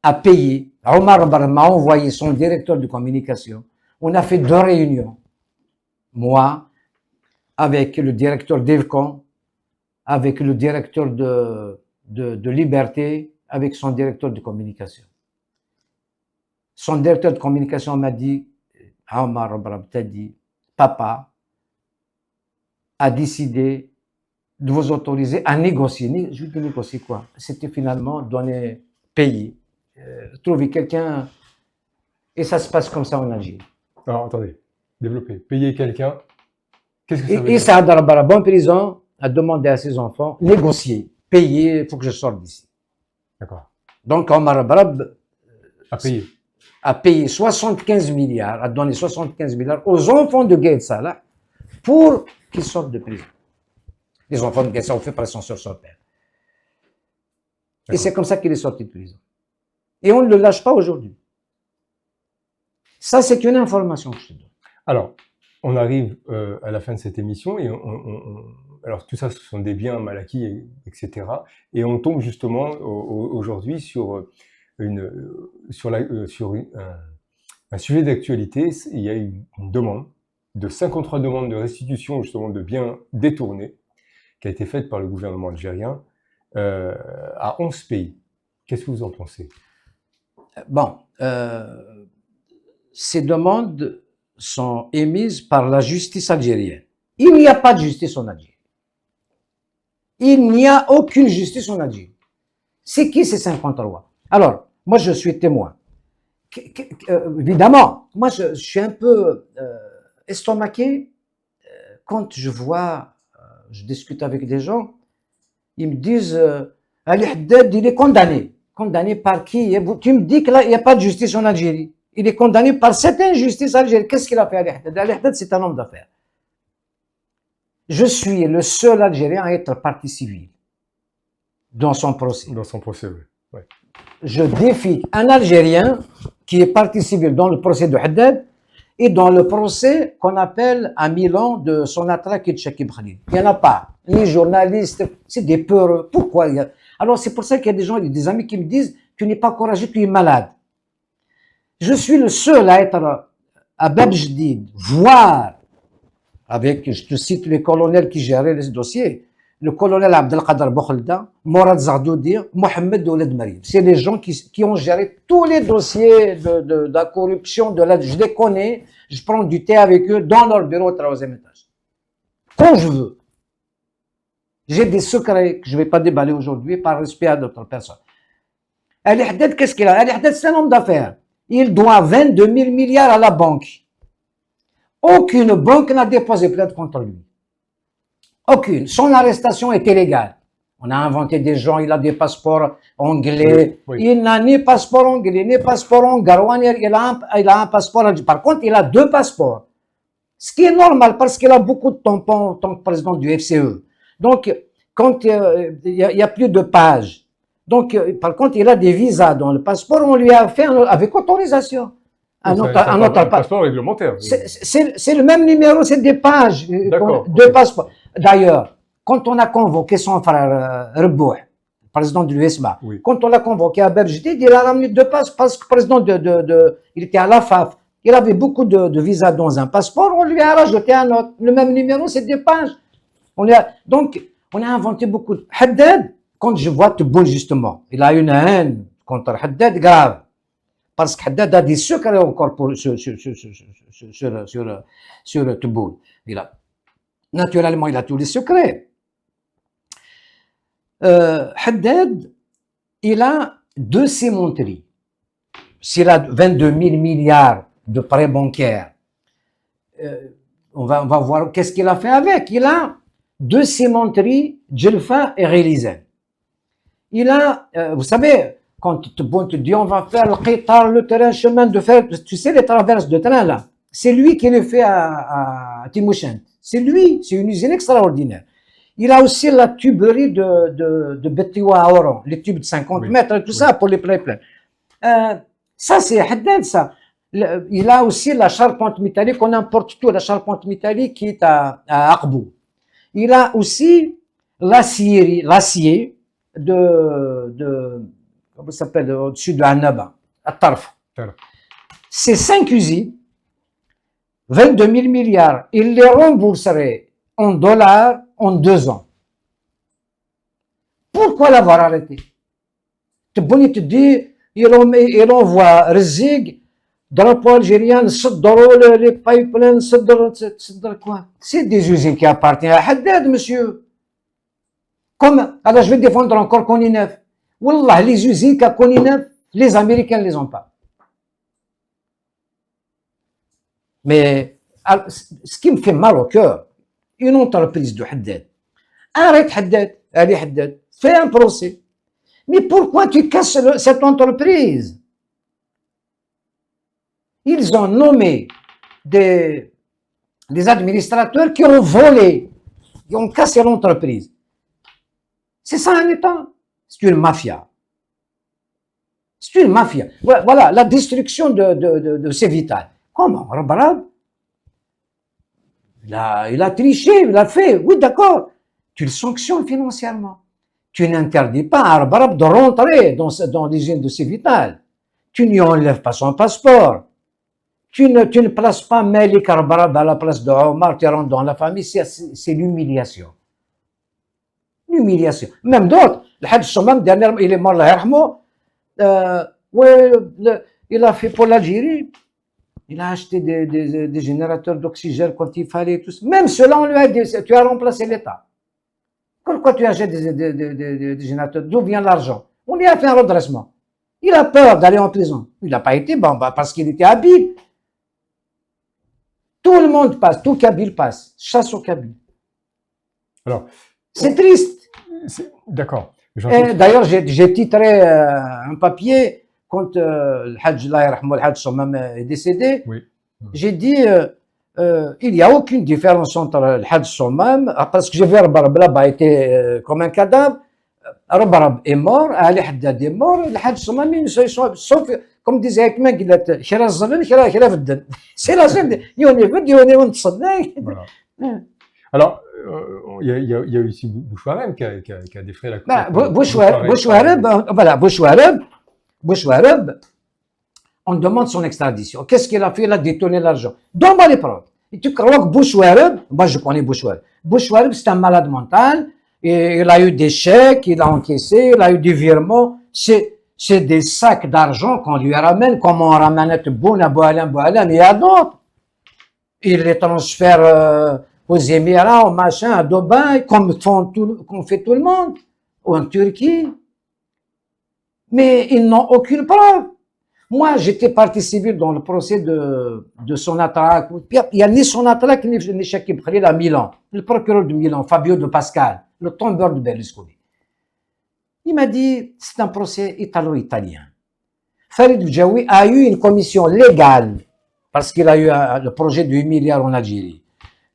Speaker 2: a payé, Omar Rabarab m'a envoyé son directeur de communication. On a fait 2 réunions. Moi, avec le directeur d'Evcon, avec le directeur de Liberté, avec son directeur de communication. Son directeur de communication m'a dit, Omar Rabarab t'a dit, papa a décidé de vous autoriser à négocier. Je lui ai dit négocier quoi? C'était finalement donner, payer, trouver quelqu'un, et ça se passe comme ça en Algérie.
Speaker 1: Alors, attendez, développez. Payer quelqu'un, qu'est-ce que ça veut
Speaker 2: Et
Speaker 1: dire?
Speaker 2: Saad Rabarab, en prison, a demandé à ses enfants, négocier, payer, il faut que je sorte d'ici.
Speaker 1: D'accord.
Speaker 2: Donc, Omar Rabarab
Speaker 1: À payer.
Speaker 2: 75 milliards, a donné 75 milliards aux enfants de Gaït Saleh pour qu'ils sortent de prison. Les enfants de Gaït Saleh ont fait pression sur son père. Et c'est comme ça qu'il est sorti de prison. Et on ne le lâche pas aujourd'hui. Ça, c'est une information que je te donne.
Speaker 1: Alors, on arrive à la fin de cette émission et alors tout ça, ce sont des biens mal acquis, etc. Et on tombe justement aujourd'hui sur un sujet d'actualité. Il y a une demande de 53 demandes de restitution justement de biens détournés qui a été faite par le gouvernement algérien à 11 pays. Qu'est-ce que vous en pensez?
Speaker 2: Bon, ces demandes sont émises par la justice algérienne. Il n'y a pas de justice en Algérie. Il n'y a aucune justice en Algérie. C'est qui ces 53? Alors, moi je suis témoin. Évidemment, moi je suis un peu estomaqué quand je vois, je discute avec des gens, ils me disent Ali Haddad, il est condamné. Condamné par qui? Tu me dis que là, il n'y a pas de justice en Algérie. Il est condamné par cette injustice algérienne. Qu'est-ce qu'il a fait Ali Haddad? Ali Haddad, c'est un homme d'affaires. Je suis le seul Algérien à être partie civile dans son procès.
Speaker 1: Dans son procès, oui. Ouais.
Speaker 2: Je défie un Algérien qui est partie civile dans le procès de Haddad et dans le procès qu'on appelle à Milan de Sonatra et de Chakib Khalid. Il n'y en a pas. Les journalistes, c'est des peureux. Pourquoi? Alors c'est pour ça qu'il y a des gens, des amis qui me disent tu n'es pas courageux, tu es malade. Je suis le seul à être à Bab Jdid, voir avec, je te cite les colonels qui géraient les dossiers, le colonel Abdelkader Boukhlda, Morad Zardoudi, Mohamed Ouled Marim. C'est les gens qui ont géré tous les dossiers de la corruption, je les connais, je prends du thé avec eux dans leur bureau au 3e étage. Quand je veux. J'ai des secrets que je ne vais pas déballer aujourd'hui par respect à d'autres personnes. Ali Haddad, qu'est-ce qu'il a? Ali Haddad, c'est un homme d'affaires. Il doit 22 000 milliards à la banque. Aucune banque n'a déposé plainte contre lui. Aucune. Son arrestation était légale. On a inventé des gens, il a des passeports anglais.
Speaker 1: Oui, oui.
Speaker 2: Il n'a ni passeport anglais, ni passeport hongrois, il a un passeport. Par contre, il a deux passeports. Ce qui est normal parce qu'il a beaucoup de tampons en tant que président du FCE. Donc, quand il y a plus de pages. Donc, par contre, il a des visas dans le passeport, on lui a fait avec autorisation.
Speaker 1: Un passeport réglementaire.
Speaker 2: C'est le même numéro, c'est des pages, deux passeports. D'ailleurs, quand on a convoqué son frère Rebouh, président de l'USMA,
Speaker 1: Oui.
Speaker 2: quand on l'a convoqué à Bergedid, il a ramené deux passeports parce que président il était à la FAF. Il avait beaucoup de visas dans un passeport, on lui a rajouté un autre. Le même numéro, c'est des pages. Donc, on a inventé beaucoup. Haddad, quand je vois Tebboune justement, il a une haine contre Haddad grave. Parce que Haddad a des secrets encore sur Tebboune. Naturellement, il a tous les secrets. Haddad, il a deux cimenteries. S'il a 22 000 milliards de prêts bancaires, on va voir qu'est-ce qu'il a fait avec. Il a deux cimenteries, Djelfa et Ghelizen. Il a, vous savez, quand Tebboune te dit on va faire le Qitar, le terrain, chemin de fer, tu sais les traverses de train là, c'est lui qui le fait à Timoshent. C'est lui, c'est une usine extraordinaire. Il a aussi la tuberie de Betiwa à Oran, les tubes de 50 mètres, tout ça pour les pipelines. Ça c'est Haddad, ça. Il a aussi la charpente métallique, on importe tout, la charpente métallique qui est à Aqbou. Il a aussi l'acier comment ça s'appelle, au-dessus de Annaba, à Tarf. C'est 5 usines, 22 000 milliards. Il les rembourserait en dollars en 2 ans. Pourquoi l'avoir arrêté? Tebboune te dit, il envoie Rezig, drapeau algérien, les pipelines, quoi? C'est des usines qui appartiennent à Haddad, monsieur. Comme, alors je vais défendre encore Koninef. Wallah, les usines qu'a Koninef, les Américains ne les ont pas. Mais ce qui me fait mal au cœur, une entreprise de Haddad. Arrête Haddad, allez Haddad, fais un procès. Mais pourquoi tu casses cette entreprise? Ils ont nommé des administrateurs qui ont volé, qui ont cassé l'entreprise. C'est ça un État? C'est une mafia. C'est une mafia. Voilà, la destruction de Cévital. Comment? Rabarab? Il a triché, il a fait. Oui, d'accord. Tu le sanctionnes financièrement. Tu n'interdis pas à Rabarab de rentrer dans l'usine de Cévital. Tu n'y enlèves pas son passeport. Tu ne places pas Malik Rabarab à la place de Omar, tu rentres dans la famille. C'est l'humiliation. L'humiliation. Même d'autres. Le Hadj Sommam, dernièrement, il est mort, il a fait pour l'Algérie. Il a acheté des générateurs d'oxygène quand il fallait. Tout ça. Même cela, on lui a dit, tu as remplacé l'État. Pourquoi tu achètes des générateurs? D'où vient l'argent? On lui a fait un redressement. Il a peur d'aller en prison. Il n'a pas été, parce qu'il était habile. Tout le monde passe, tout Kabyle passe. Chasse au Kabyle.
Speaker 1: Alors,
Speaker 2: c'est triste.
Speaker 1: D'accord.
Speaker 2: D'ailleurs, j'ai titré un papier quand le Hadj Sommam est décédé.
Speaker 1: Oui.
Speaker 2: J'ai dit, il n'y a aucune différence entre le Hadj Sommam, parce que j'ai vu Rabarab là-bas été comme un cadavre. Rabarab est mort, Ali Haddad est mort, le Hadj Sommam, sauf, comme disait Ekman, c'est la seule.
Speaker 1: Voilà. Alors, il y a aussi Bouchouareb qui a défrayé la cour.
Speaker 2: Bouchouareb, on demande son extradition. Qu'est-ce qu'il a fait? Il a détourné l'argent. Donne-moi les preuves. Et tu crois que Bouchouareb, moi je connais Bouchouareb. Bouchouareb, c'est un malade mental. Et il a eu des chèques, il a encaissé, il a eu des virements. C'est des sacs d'argent qu'on lui ramène, comme on ramène Tebboune à Boualem, et à d'autres. Il les transfère aux Émirats, au machin, à Dubaï, comme fait tout le monde, ou en Turquie. Mais ils n'ont aucune preuve. Moi, j'étais partie civile dans le procès de Sonatrach. Il y a ni Sonatrach ni Chakib Khalil à Milan. Le procureur de Milan, Fabio de Pascal, le tombeur de Berlusconi. Il m'a dit, c'est un procès italo-italien. Farid Bjaoui a eu une commission légale parce qu'il a eu le projet de 8 milliards en Algérie.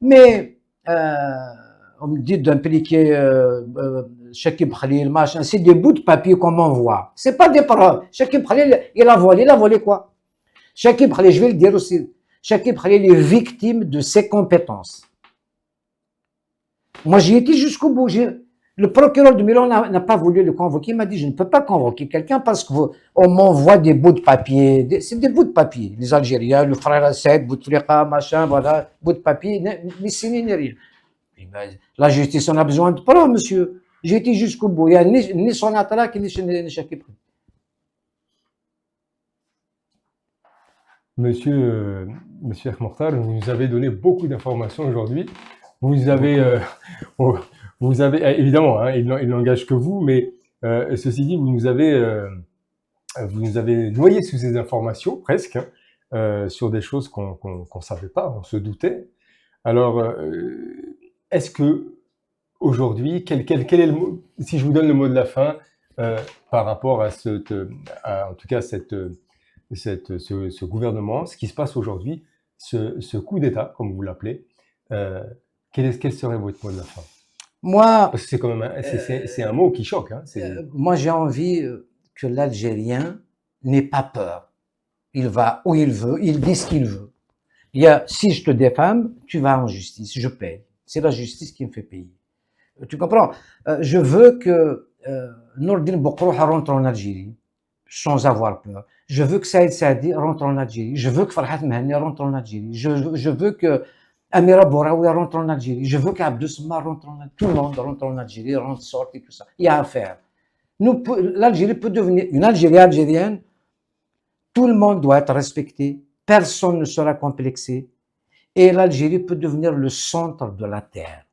Speaker 2: Mais on me dit d'impliquer Chakib Khalil, machin, c'est des bouts de papier qu'on m'envoie. C'est pas des preuves. Chakib Khalil, il a volé quoi? Chakib Khalil, je vais le dire aussi, Chakib Khalil est victime de ses compétences. Moi, j'y étais jusqu'au bout. Le procureur de Milan n'a pas voulu le convoquer. Il m'a dit, je ne peux pas convoquer quelqu'un parce qu'on m'envoie des bouts de papier. C'est des bouts de papier. Les Algériens, le frère Assed, Bouteflika, machin, voilà, bouts de papier, ni signé ni rien. La justice, on a besoin de preuves, monsieur. J'ai été jusqu'au bout. Il n'y a ni son attaque, ni Chakib.
Speaker 1: Monsieur Mortal, vous nous avez donné beaucoup d'informations aujourd'hui. Vous avez, évidemment, hein, il n'engage que vous, mais ceci dit, vous nous avez noyé sous ces informations, presque, hein, sur des choses qu'on savait pas, on se doutait. Alors, est-ce que aujourd'hui, quel est le mot, si je vous donne le mot de la fin, par rapport à en tout cas ce gouvernement, ce qui se passe aujourd'hui, ce coup d'État, comme vous l'appelez, quel serait votre mot de la fin?
Speaker 2: Moi,
Speaker 1: parce que c'est quand même c'est un mot qui choque. Hein,
Speaker 2: moi, j'ai envie que l'Algérien n'ait pas peur. Il va où il veut, il dit ce qu'il veut. Si je te défame, tu vas en justice, je paye. C'est la justice qui me fait payer. Tu comprends? Je veux que Nourdine Boukroha rentre en Algérie sans avoir peur. Je veux que Saïd Saadi rentre en Algérie. Je veux que Farhat Mahani rentre en Algérie. Je veux que Amira Bouraoui rentre en Algérie. Je veux qu'Abdou Samar rentre en Algérie. Tout le monde rentre en Algérie, rentre, sort et tout ça. Il y a à faire. L'Algérie peut devenir une Algérie algérienne. Tout le monde doit être respecté. Personne ne sera complexé. Et l'Algérie peut devenir le centre de la Terre.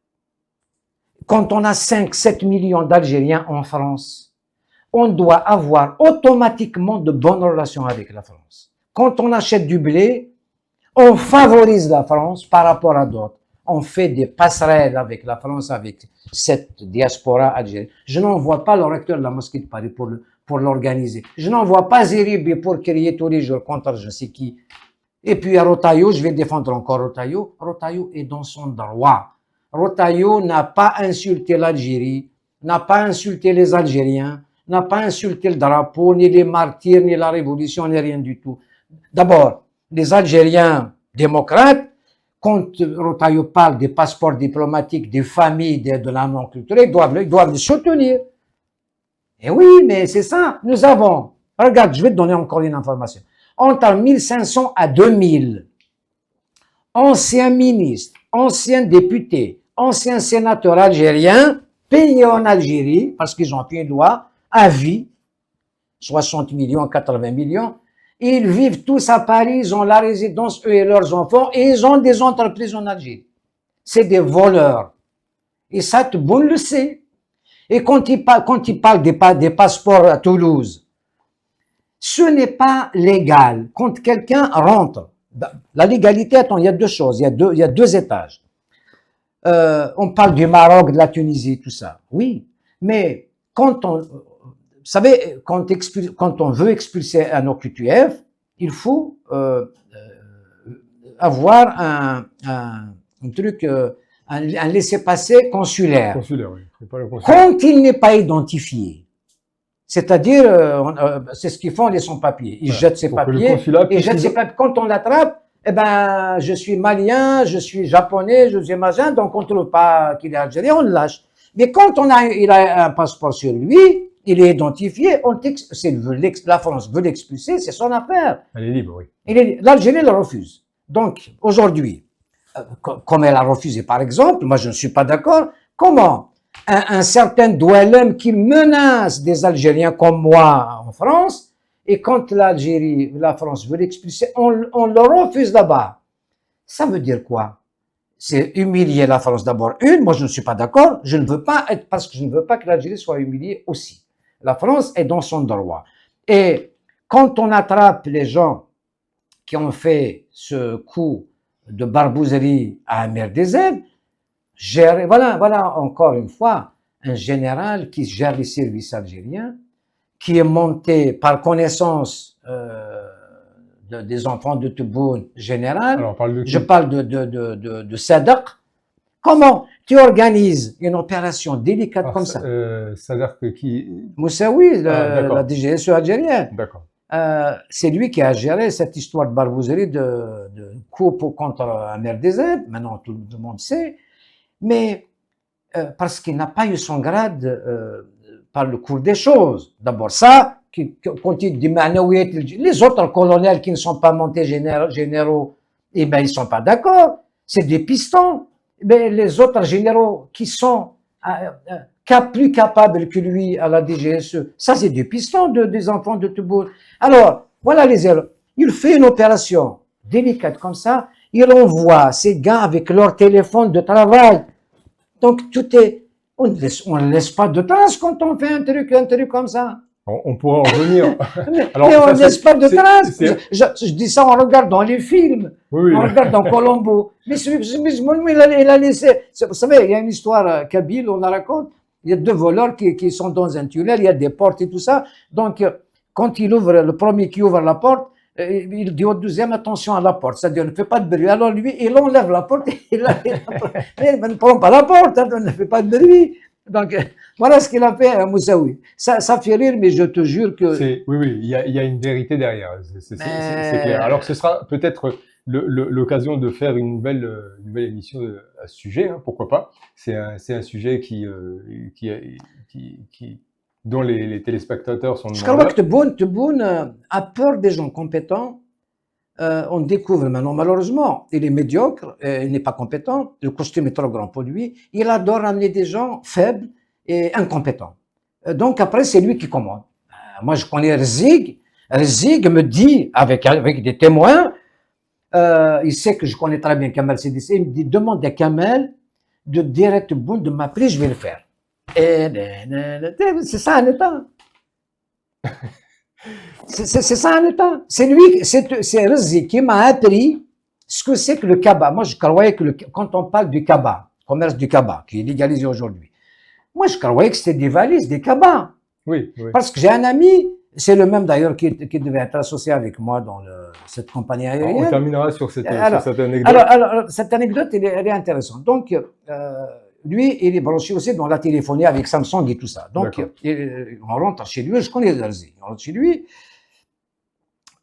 Speaker 2: Quand on a 5-7 millions d'Algériens en France, on doit avoir automatiquement de bonnes relations avec la France. Quand on achète du blé, on favorise la France par rapport à d'autres. On fait des passerelles avec la France, avec cette diaspora algérienne. Je n'envoie pas le recteur de la mosquée de Paris pour l'organiser. Je n'envoie pas Zeribi pour crier tous les jours contre je sais qui. Et puis à Rotaillot, je vais défendre encore Rotaillot. Rotaillot est dans son droit. Rotaillot n'a pas insulté l'Algérie, n'a pas insulté les Algériens, n'a pas insulté le drapeau, ni les martyrs, ni la révolution, ni rien du tout. D'abord, les Algériens démocrates, quand Rotaillot parle des passeports diplomatiques, des familles, de la non-culture, ils doivent les soutenir. Et oui, mais c'est ça. Nous avons, regarde, je vais te donner encore une information. Entre 1500 à 2000, anciens ministres, anciens députés, anciens sénateurs algériens payés en Algérie, parce qu'ils ont fait une loi, à vie, 60 millions, 80 millions, ils vivent tous à Paris, ils ont la résidence, eux et leurs enfants, et ils ont des entreprises en Algérie. C'est des voleurs. Et ça, tout le monde le sait. Et quand ils parlent des passeports à Toulouse, ce n'est pas légal. Quand quelqu'un rentre, la légalité, attends, il y a deux choses, il y a deux étages. On parle du Maroc, de la Tunisie, tout ça. Oui, mais vous savez, quand on veut expulser un OQTF, il faut avoir un truc, un laissez-passer consulaire.
Speaker 1: Consulaire, oui.
Speaker 2: Quand il n'est pas identifié, c'est-à-dire, c'est ce qu'ils font les sans-papiers. Ils jettent ses papiers, Quand on l'attrape, eh ben, je suis malien, je suis japonais, je suis machin, donc on ne trouve pas qu'il est algérien, on le lâche. Mais quand il a un passeport sur lui, il est identifié, la France veut l'expulser, c'est son affaire.
Speaker 1: Elle est libre, oui.
Speaker 2: L'Algérie le refuse. Donc, aujourd'hui, comme elle a refusé, par exemple, moi je ne suis pas d'accord, comment un certain Doualem qui menace des Algériens comme moi en France, et quand la France veut l'expulser, on le refuse là-bas. Ça veut dire quoi? C'est humilier la France d'abord. Moi je ne suis pas d'accord, je ne veux pas être, parce que je ne veux pas que l'Algérie soit humiliée aussi. La France est dans son droit. Et quand on attrape les gens qui ont fait ce coup de barbouzerie à Amir Dezeb, voilà encore une fois un général qui gère les services algériens, qui est monté par connaissance des enfants de Tebboune général.
Speaker 1: Alors, on parle de qui?
Speaker 2: Je parle de Sadak. Comment tu organises une opération délicate comme ça?
Speaker 1: C'est-à-dire que qui?
Speaker 2: Moussaoui,
Speaker 1: d'accord.
Speaker 2: la DGSE algérienne.
Speaker 1: D'accord.
Speaker 2: C'est lui qui a géré cette histoire de barbouzerie de coup contre Amer Dezeb. Maintenant, tout le monde sait. Mais parce qu'il n'a pas eu son grade par le cours des choses. D'abord ça, qui continue de les autres colonels qui ne sont pas montés généraux, eh ben ils sont pas d'accord. C'est des pistons. Mais les autres généraux qui sont plus capables que lui à la DGSE, ça c'est des pistons des enfants de Tebboune. Alors, voilà les erreurs. Il fait une opération délicate comme ça, il envoie ces gars avec leur téléphone de travail. Donc tout est, on ne laisse pas de traces quand on fait un truc comme ça.
Speaker 1: On pourra en revenir.
Speaker 2: Alors, mais on ne laisse pas de traces. Je dis ça en regardant les films, en regardant Colombo. Mais il a laissé. Vous savez, il y a une histoire kabyle, on la raconte. Il y a deux voleurs qui sont dans un tunnel, il y a des portes et tout ça. Donc, quand il ouvre, le premier qui ouvre la porte, il dit au deuxième, attention à la porte, c'est-à-dire ne fait pas de bruit. Alors lui, il enlève la porte, il ne prend pas la porte, ne fait pas de bruit. Donc, voilà ce qu'il a fait à Moussaoui. Ça fait rire, mais je te jure que...
Speaker 1: Oui, il y a une vérité derrière, c'est clair. Alors, ce sera peut-être l'occasion de faire une nouvelle émission à ce sujet, hein, pourquoi pas. C'est un sujet dont les téléspectateurs sont...
Speaker 2: Je crois que Tebboune a peur des gens compétents. On découvre maintenant, malheureusement, il est médiocre, il n'est pas compétent, le costume est trop grand pour lui, il adore amener des gens faibles et incompétents. Donc après, c'est lui qui commande. Moi, je connais Rzig me dit, avec des témoins, il sait que je connais très bien Kamel CDC, il me dit, demande à Kamel de dire à Tebboune de m'appeler, je vais le faire. Et c'est ça un État. C'est ça un État. C'est lui, c'est Rzig qui m'a appris ce que c'est que le Kaba. Moi, je croyais que quand on parle du Kaba, commerce du Kaba, qui est légalisé aujourd'hui, moi, je croyais que c'était des valises, des Kaba.
Speaker 1: Oui.
Speaker 2: Parce que j'ai un ami, c'est le même d'ailleurs qui devait être associé avec moi dans cette compagnie aérienne.
Speaker 1: On terminera sur cette anecdote.
Speaker 2: Alors, cette anecdote, elle est intéressante. Donc, lui, il est branché aussi dans la téléphonie avec Samsung et tout ça. Donc, on rentre chez lui, je connais Rzig. On rentre chez lui.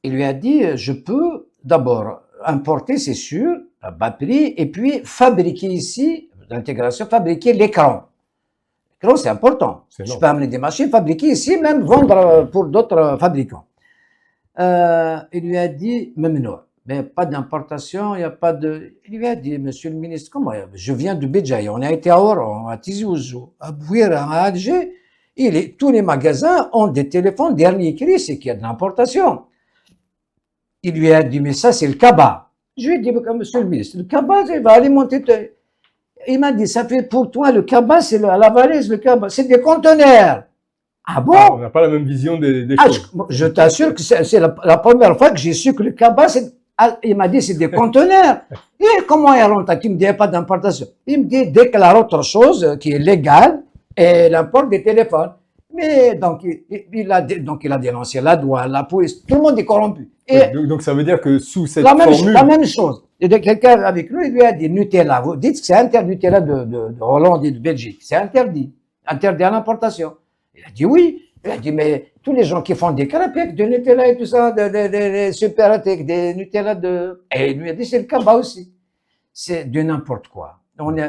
Speaker 2: Il lui a dit, je peux d'abord importer, c'est sûr, à bas prix, et puis fabriquer ici, l'intégration, fabriquer l'écran. L'écran, c'est important. Je peux amener des machines, fabriquer ici, même vendre pour d'autres fabricants. Il lui a dit, non, mais pas d'importation, il n'y a pas de... Il lui a dit, monsieur le ministre, comment? Je viens de Béjaï, on a été à Oran, à Tizi Ouzou, à Bouira, à Alger, tous les magasins ont des téléphones dernier cri, c'est qu'il y a de l'importation. Il lui a dit, mais ça, c'est le Kaba. Je lui ai dit, monsieur le ministre, le Kaba, il va alimenter. Il m'a dit, ça fait pour toi, le Kaba, c'est la valise, le Kaba, c'est des conteneurs. Ah bon?
Speaker 1: On n'a pas la même vision des choses.
Speaker 2: Je t'assure que c'est la première fois que j'ai su que le Kaba, il m'a dit, c'est des conteneurs. Et comment il rentre? Il me dit, il n'y a pas d'importation. Il me dit, déclare autre chose qui est légale, et il importe des téléphones. Mais donc, il a dénoncé la douane, la police, tout le monde est corrompu.
Speaker 1: Et donc ça veut dire que sous cette formule...
Speaker 2: La même chose. Et quelqu'un avec lui, il lui a dit Nutella. Vous dites que c'est interdit, Nutella de Hollande et de Belgique. C'est interdit. Interdit à l'importation. Il a dit oui. Il a dit, mais tous les gens qui font des crêpes avec de Nutella et tout ça, des superatec, des Nutella de... Et il lui a dit, c'est le Kaba aussi. C'est de n'importe quoi.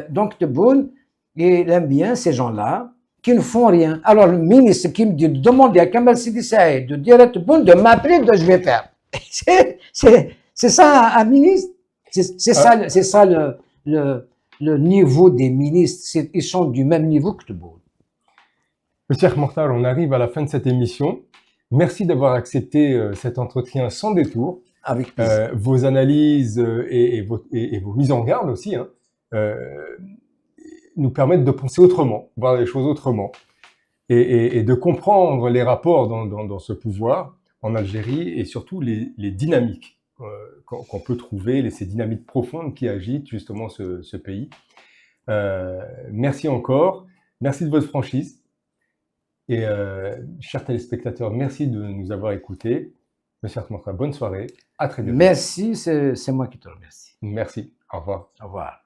Speaker 2: Donc, Tebboune, il aime bien ces gens-là qui ne font rien. Alors, le ministre qui me dit de demander à Kamel Sidi Saïd de dire à Tebboune de m'appeler, que je vais faire. C'est ça un ministre. C'est ça le niveau des ministres. Ils sont du même niveau que Tebboune.
Speaker 1: Monsieur Mortal, on arrive à la fin de cette émission. Merci d'avoir accepté cet entretien sans détour.
Speaker 2: Avec plaisir.
Speaker 1: Vos analyses et vos mises en garde aussi nous permettent de penser autrement, voir les choses autrement, et de comprendre les rapports dans ce pouvoir en Algérie et surtout les dynamiques qu'on peut trouver, ces dynamiques profondes qui agitent justement ce pays. Merci encore. Merci de votre franchise. Et chers téléspectateurs, merci de nous avoir écoutés. Monsieur Hartmann, bonne soirée. À très bientôt.
Speaker 2: Merci, c'est moi qui te remercie.
Speaker 1: Merci. Au revoir.
Speaker 2: Au revoir.